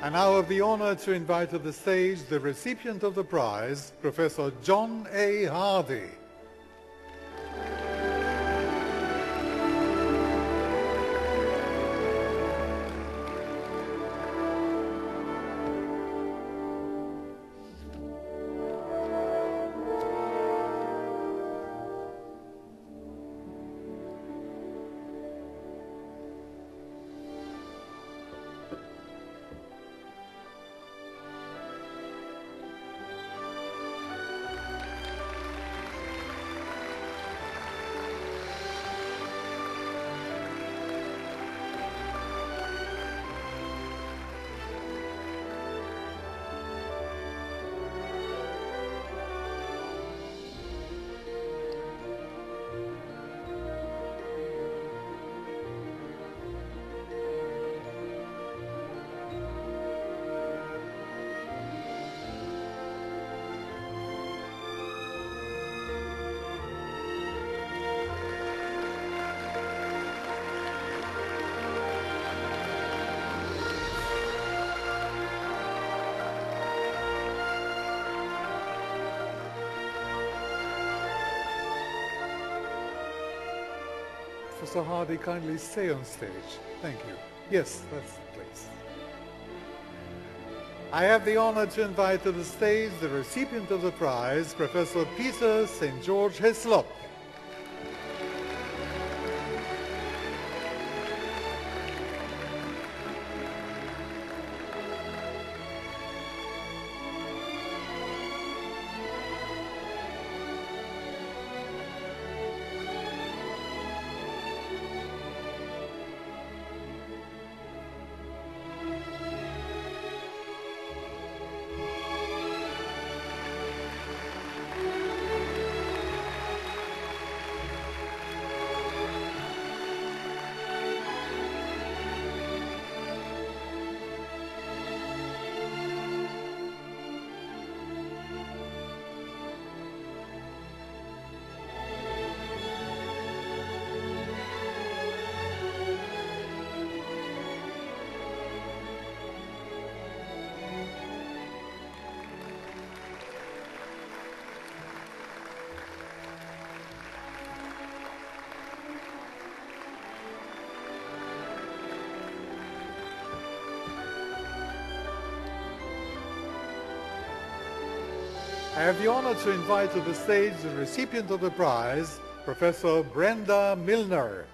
I now have the honor to invite to the stage the recipient of the prize, Professor John A. Hardy. Professor Hardy, kindly stay on stage. Thank you. Yes, that's the place. I have the honor to invite to the stage the recipient of the prize, Professor Peter St. George Hislop. I have the honor to invite to the stage the recipient of the prize, Professor Brenda Milner.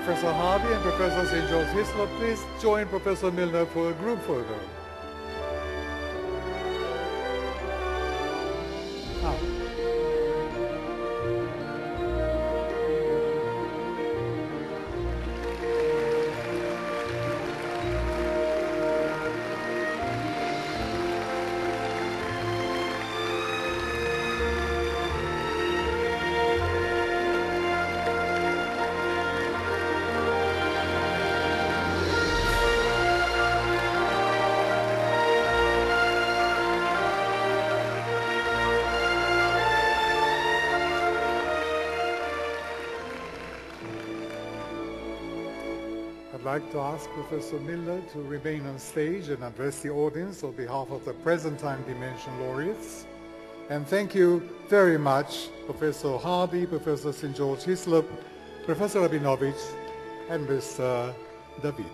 Professor Hardy and Professor St. George Hislop, please join Professor Milner for a group photo. I'd like to ask Professor Milner to remain on stage and address the audience on behalf of the present time dimension laureates. And thank you very much, Professor Hardy, Professor St. George Hislop, Professor Rabinovich, and Mr. David.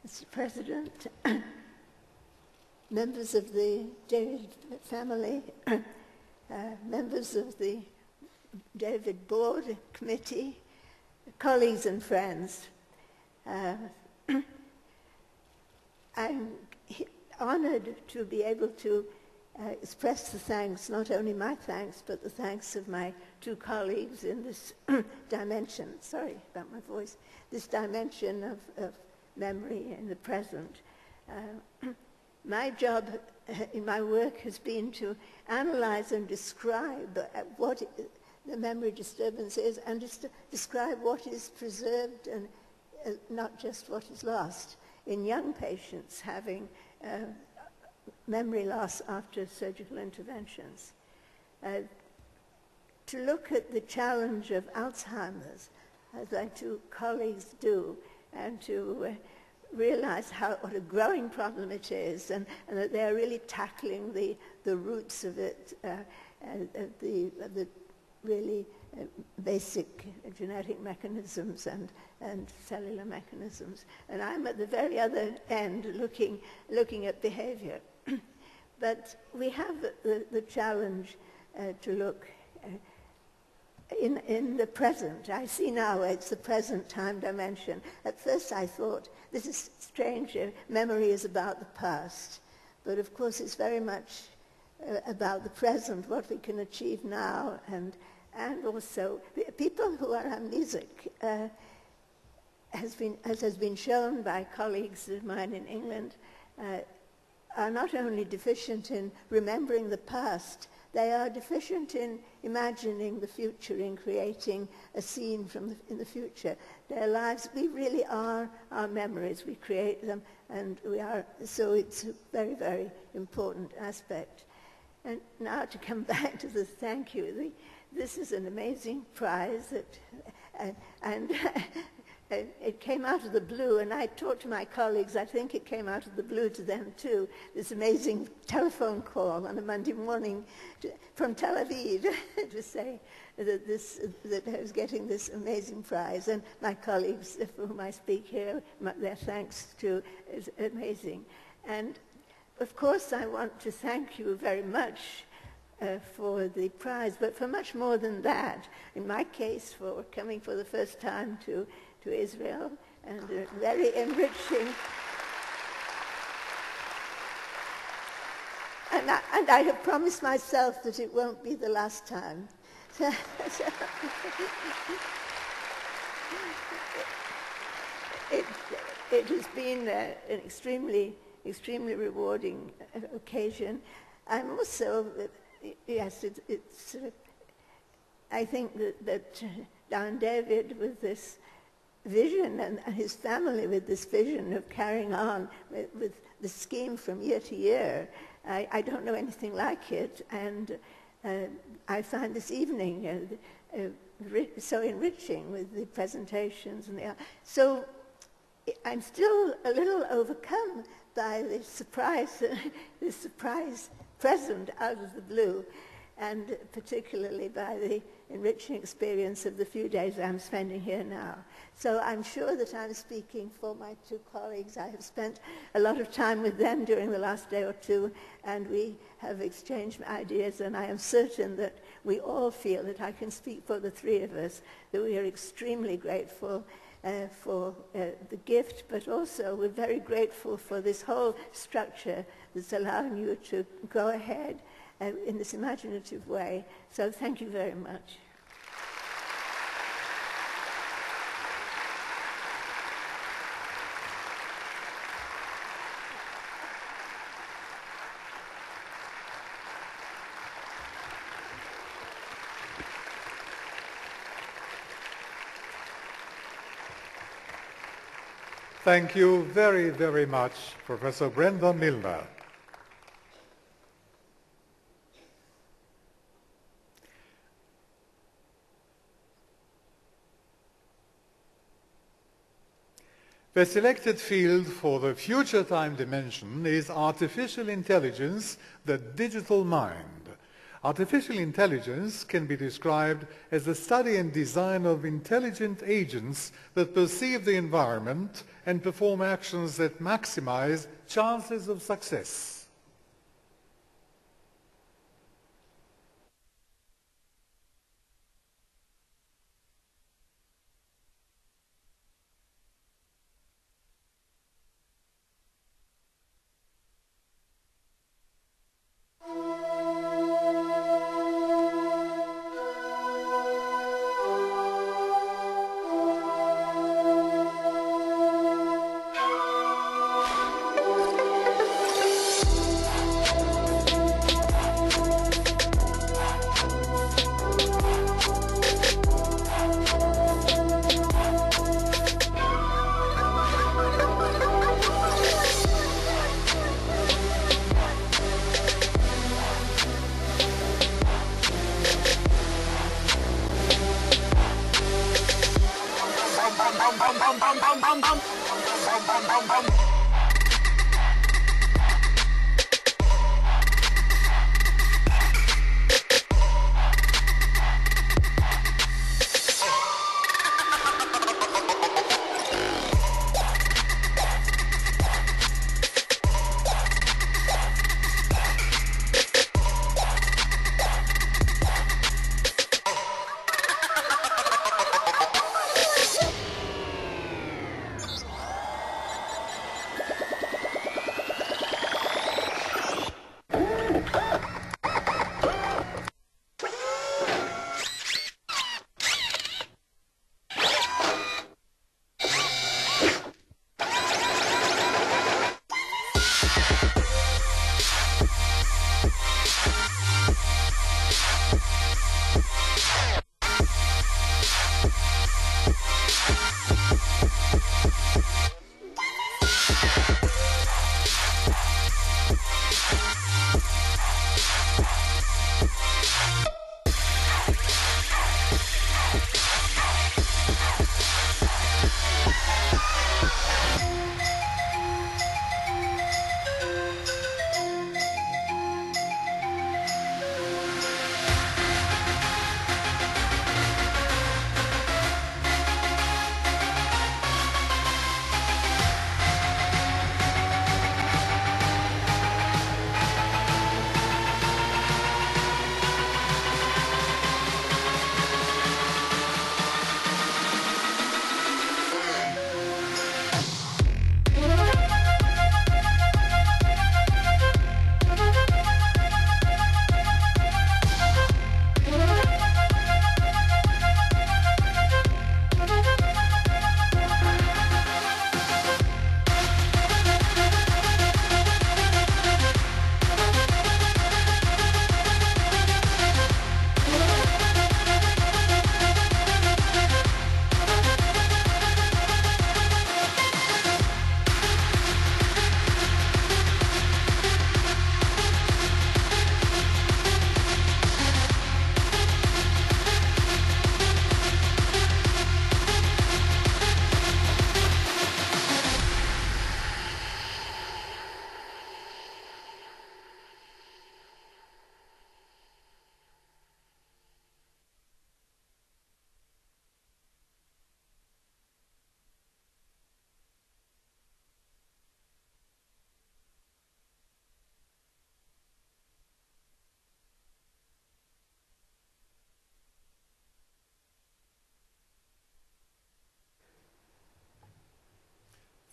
Mr. President, members of the David family, members of the David Board Committee, colleagues and friends, I'm honored to be able to express the thanks, not only my thanks, but the thanks of my two colleagues in this dimension, sorry about my voice, this dimension of memory in the present. My job in my work has been to analyze and describe what the memory disturbance is and describe what is preserved and not just what is lost in young patients having memory loss after surgical interventions. To look at the challenge of Alzheimer's, as my two colleagues do, and to realize what a growing problem it is, and that they're really tackling the roots of it, the really basic genetic mechanisms and cellular mechanisms. And I'm at the very other end looking at behavior. But we have the challenge to look in the present. I see now it's the present time dimension. At first I thought, this is strange, memory is about the past. But of course it's very much about the present, what we can achieve now, and also people who are amnesic, as has been shown by colleagues of mine in England, are not only deficient in remembering the past, they are deficient in imagining the future, in creating a scene in the future. Their lives, we really are our memories. We create them, and so it's a very, very important aspect. And now to come back to the thank you. This is an amazing prize, and it came out of the blue, and I talked to my colleagues, I think it came out of the blue to them too, this amazing telephone call on a Monday morning from Tel Aviv to say that I was getting this amazing prize, and my colleagues for whom I speak here, their thanks to is amazing. And of course I want to thank you very much for the prize, but for much more than that. In my case, for coming for the first time to Israel, and very enriching. And I have promised myself that it won't be the last time. It has been an extremely rewarding occasion. I'm also, yes, I think that Dan David, with this vision, and his family with this vision of carrying on with the scheme from year to year, I don't know anything like it, and I find this evening so enriching with the presentations. So I'm still a little overcome by this surprise present out of the blue, and particularly by the enriching experience of the few days I'm spending here now. So I'm sure that I'm speaking for my two colleagues. I have spent a lot of time with them during the last day or two, and we have exchanged ideas, and I am certain that we all feel, that I can speak for the three of us, that we are extremely grateful for the gift, but also we're very grateful for this whole structure that's allowing you to go ahead in this imaginative way. So thank you very much. Thank you very, very much, Professor Brenda Milner. The selected field for the future time dimension is artificial intelligence, the digital mind. Artificial intelligence can be described as the study and design of intelligent agents that perceive the environment and perform actions that maximize chances of success.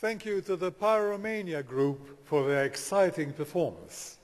Thank you to the Pyromania group for their exciting performance.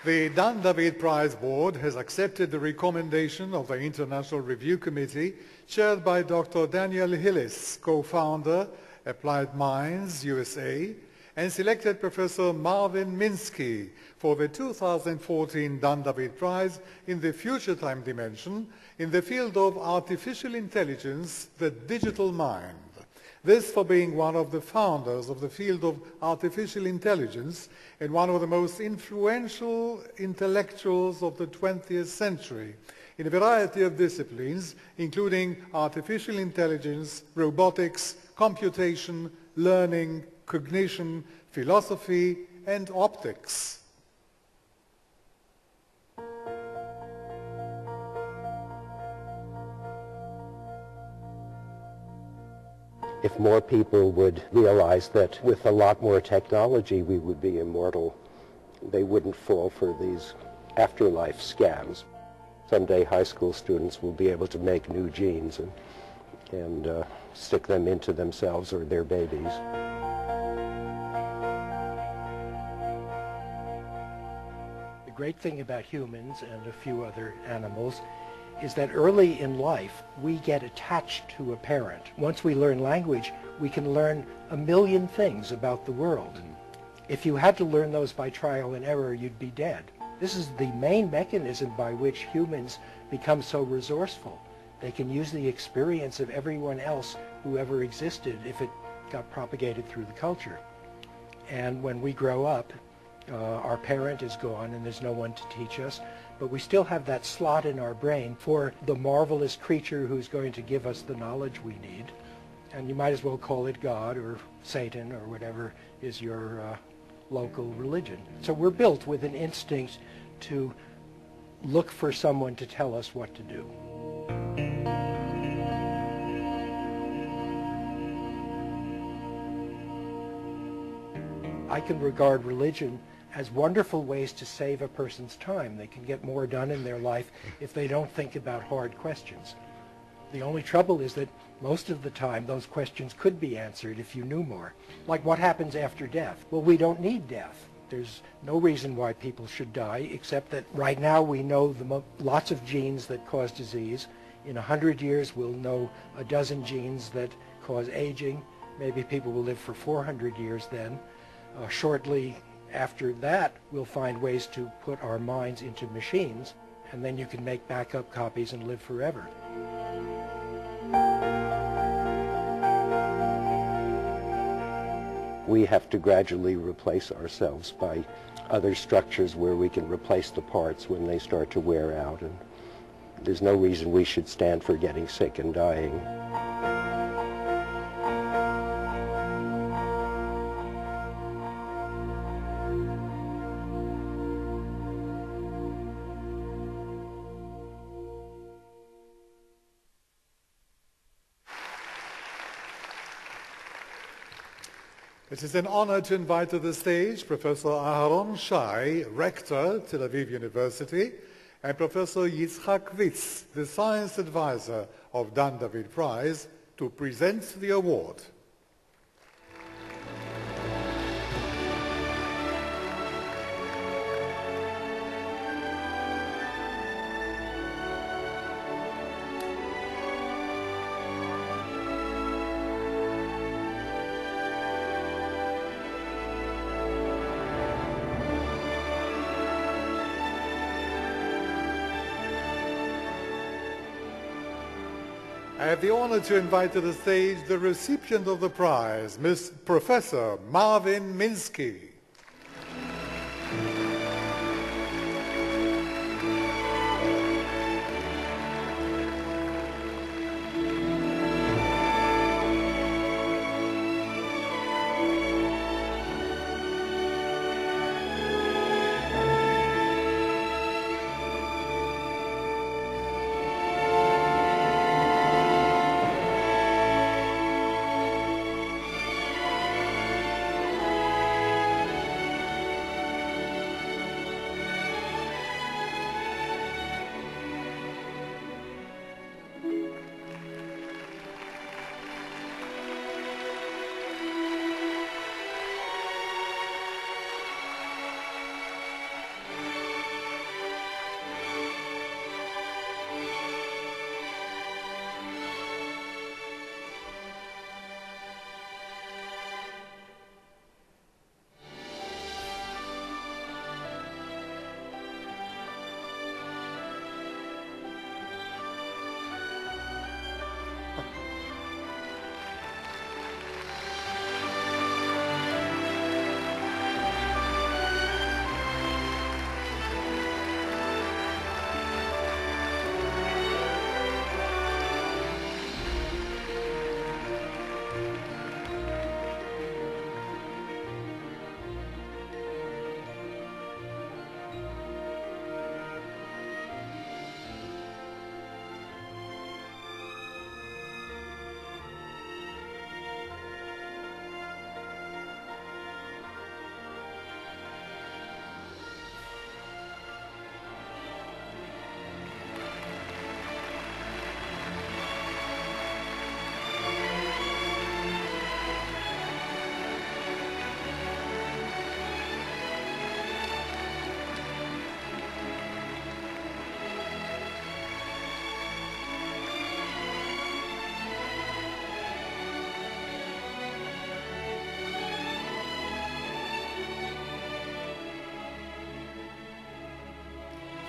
The Dan David Prize Board has accepted the recommendation of the International Review Committee, chaired by Dr. Daniel Hillis, co-founder, Applied Minds, USA, and selected Professor Marvin Minsky for the 2014 Dan David Prize in the Future Time dimension in the field of artificial intelligence, the digital mind. This for being one of the founders of the field of artificial intelligence and one of the most influential intellectuals of the 20th century in a variety of disciplines, including artificial intelligence, robotics, computation, learning, cognition, philosophy, and optics. If more people would realize that with a lot more technology we would be immortal, they wouldn't fall for these afterlife scams. Someday high school students will be able to make new genes and stick them into themselves or their babies. The great thing about humans and a few other animals is that early in life we get attached to a parent. Once we learn language, we can learn a million things about the world. If you had to learn those by trial and error, you'd be dead. This is the main mechanism by which humans become so resourceful. They can use the experience of everyone else who ever existed if it got propagated through the culture. And when we grow up, our parent is gone and there's no one to teach us, but we still have that slot in our brain for the marvelous creature who's going to give us the knowledge we need. And you might as well call it God or Satan or whatever is your local religion. So we're built with an instinct to look for someone to tell us what to do. I can regard religion as wonderful ways to save a person's time. They can get more done in their life if they don't think about hard questions. The only trouble is that most of the time those questions could be answered if you knew more. Like what happens after death? Well, we don't need death. There's no reason why people should die, except that right now we know lots of genes that cause disease. In 100 years we'll know a dozen genes that cause aging. Maybe people will live for 400 years then. Shortly after that, we'll find ways to put our minds into machines, and then you can make backup copies and live forever. We have to gradually replace ourselves by other structures where we can replace the parts when they start to wear out, and there's no reason we should stand for getting sick and dying. It is an honor to invite to the stage Professor Aharon Shai, Rector, Tel Aviv University, and Professor Yitzhak Witz, the Science Advisor of Dan David Prize, to present the award. I have the honor to invite to the stage the recipient of the prize, Professor Marvin Minsky.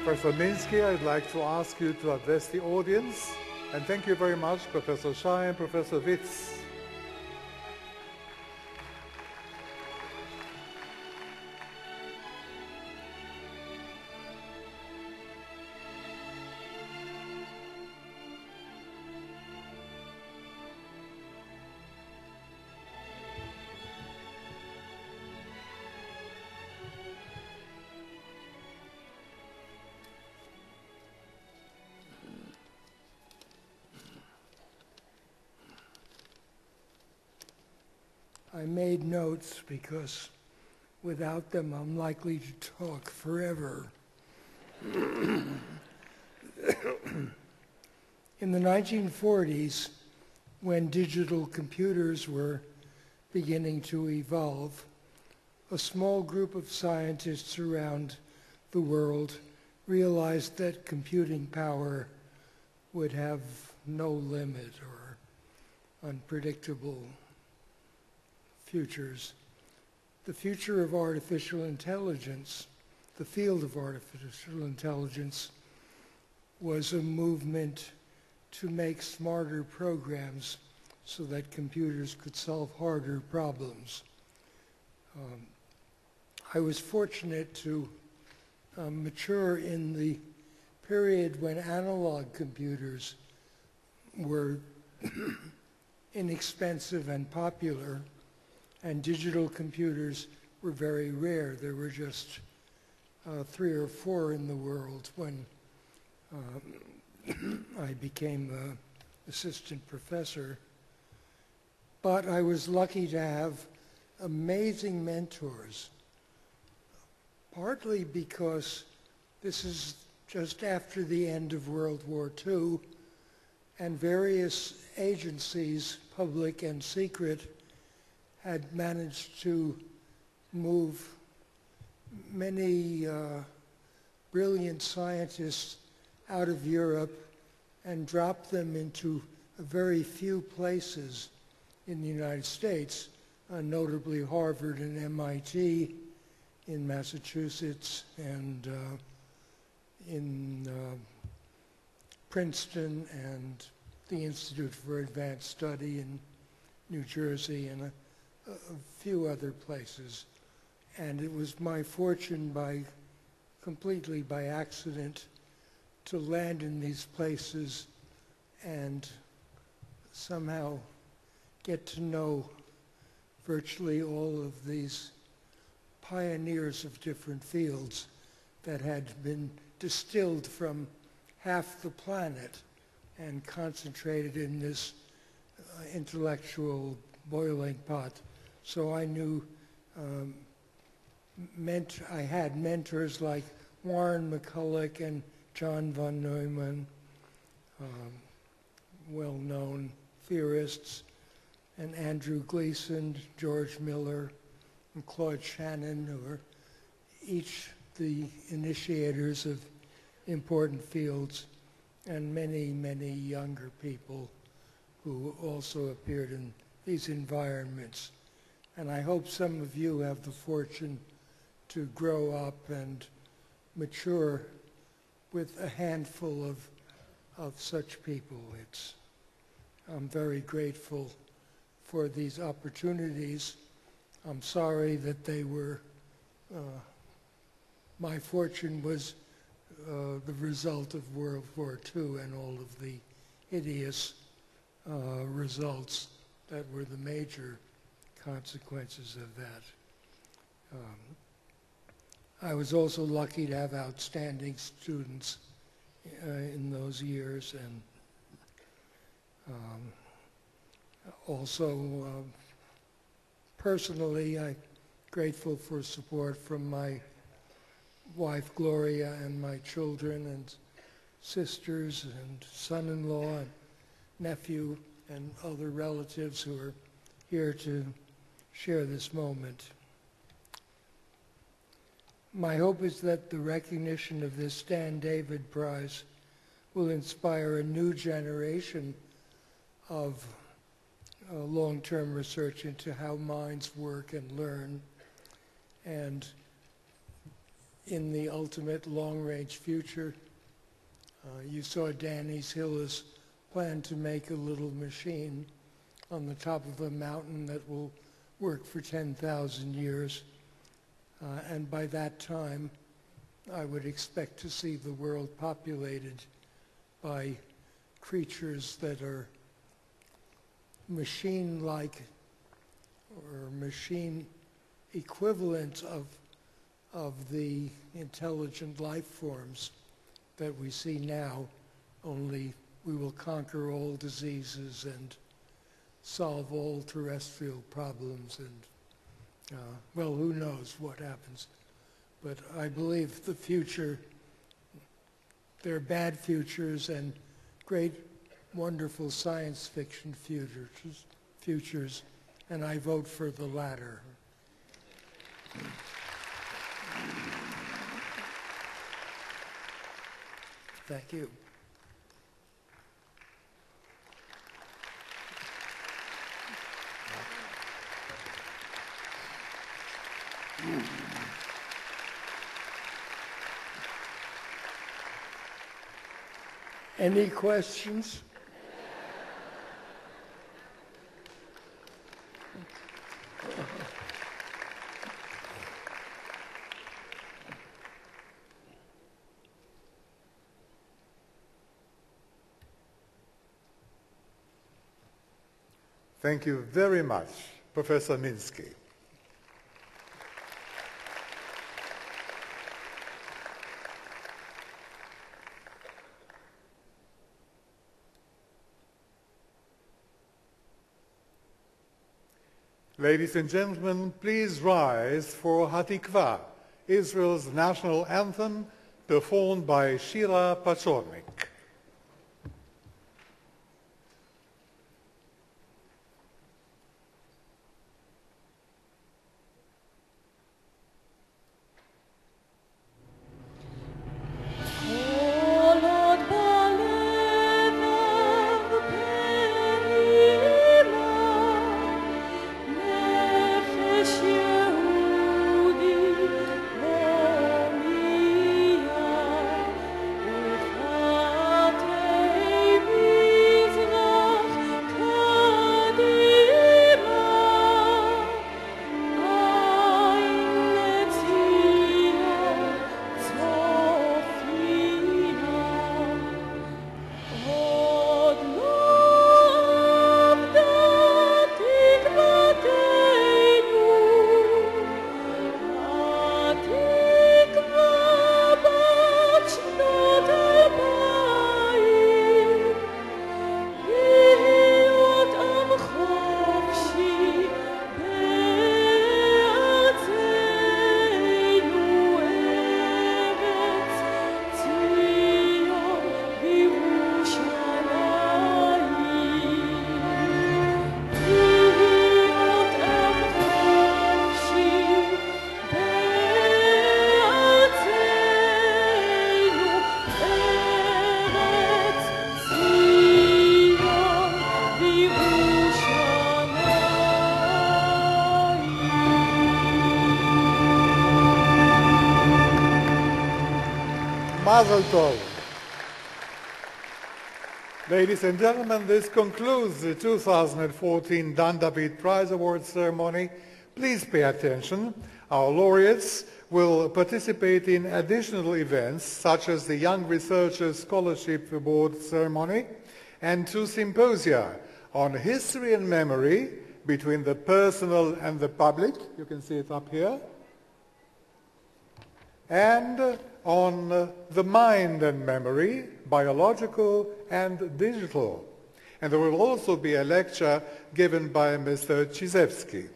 Professor Minsky, I'd like to ask you to address the audience. And thank you very much, Professor Shai and Professor Witz. I made notes because without them I'm likely to talk forever. In the 1940s, when digital computers were beginning to evolve, a small group of scientists around the world realized that computing power would have no limit or unpredictable futures. The future of artificial intelligence, the field of artificial intelligence, was a movement to make smarter programs so that computers could solve harder problems. I was fortunate to mature in the period when analog computers were inexpensive and popular, and digital computers were very rare. There were just 3 or 4 in the world when I became an assistant professor. But I was lucky to have amazing mentors, partly because this is just after the end of World War II, and various agencies, public and secret, had managed to move many brilliant scientists out of Europe and drop them into a very few places in the United States, notably Harvard and MIT in Massachusetts, and in Princeton and the Institute for Advanced Study in New Jersey, and a few other places. And it was my fortune, completely by accident, to land in these places and somehow get to know virtually all of these pioneers of different fields that had been distilled from half the planet and concentrated in this intellectual boiling pot. So I knew, I had mentors like Warren McCulloch and John von Neumann, well-known theorists, and Andrew Gleason, George Miller, and Claude Shannon, who are each the initiators of important fields, and many, many younger people who also appeared in these environments. And I hope some of you have the fortune to grow up and mature with a handful of such people. I'm very grateful for these opportunities. I'm sorry that they were, my fortune was the result of World War II and all of the hideous results that were the major consequences of that. I was also lucky to have outstanding students in those years, and also personally, I'm grateful for support from my wife Gloria and my children and sisters and son-in-law and nephew and other relatives who are here to share this moment. My hope is that the recognition of this Stan David Prize will inspire a new generation of long-term research into how minds work and learn, and in the ultimate long-range future. You saw Danny's Hillis plan to make a little machine on the top of a mountain that will work for 10,000 years. And by that time, I would expect to see the world populated by creatures that are machine-like or machine equivalent of the intelligent life forms that we see now, only we will conquer all diseases and solve all terrestrial problems and, well, who knows what happens. But I believe the future, there are bad futures and great, wonderful science fiction futures, and I vote for the latter. Thank you. Any questions? Thank you very much, Professor Minsky. Ladies and gentlemen, please rise for Hatikva, Israel's national anthem, performed by Shira Pachornik. Mazel Tov. Ladies and gentlemen, this concludes the 2014 Dan David Prize Award ceremony. Please pay attention. Our laureates will participate in additional events such as the Young Researchers Scholarship Award ceremony and 2 symposia on history and memory between the personal and the public. You can see it up here. And on the mind and memory, biological and digital. And there will also be a lecture given by Mr. Chizevsky.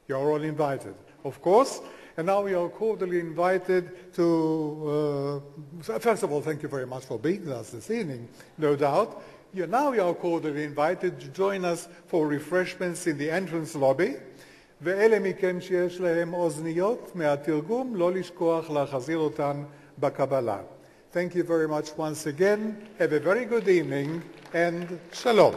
You're all invited, of course. And now you are cordially invited to, first of all, thank you very much for being with us this evening, no doubt. Now you are cordially invited to join us for refreshments in the entrance lobby. ואלה מכם שיש להם אוזניות מהתרגום, לא לשכוח להחזיר אותן בקבלה. Thank you very much once again. Have a very good evening and shalom.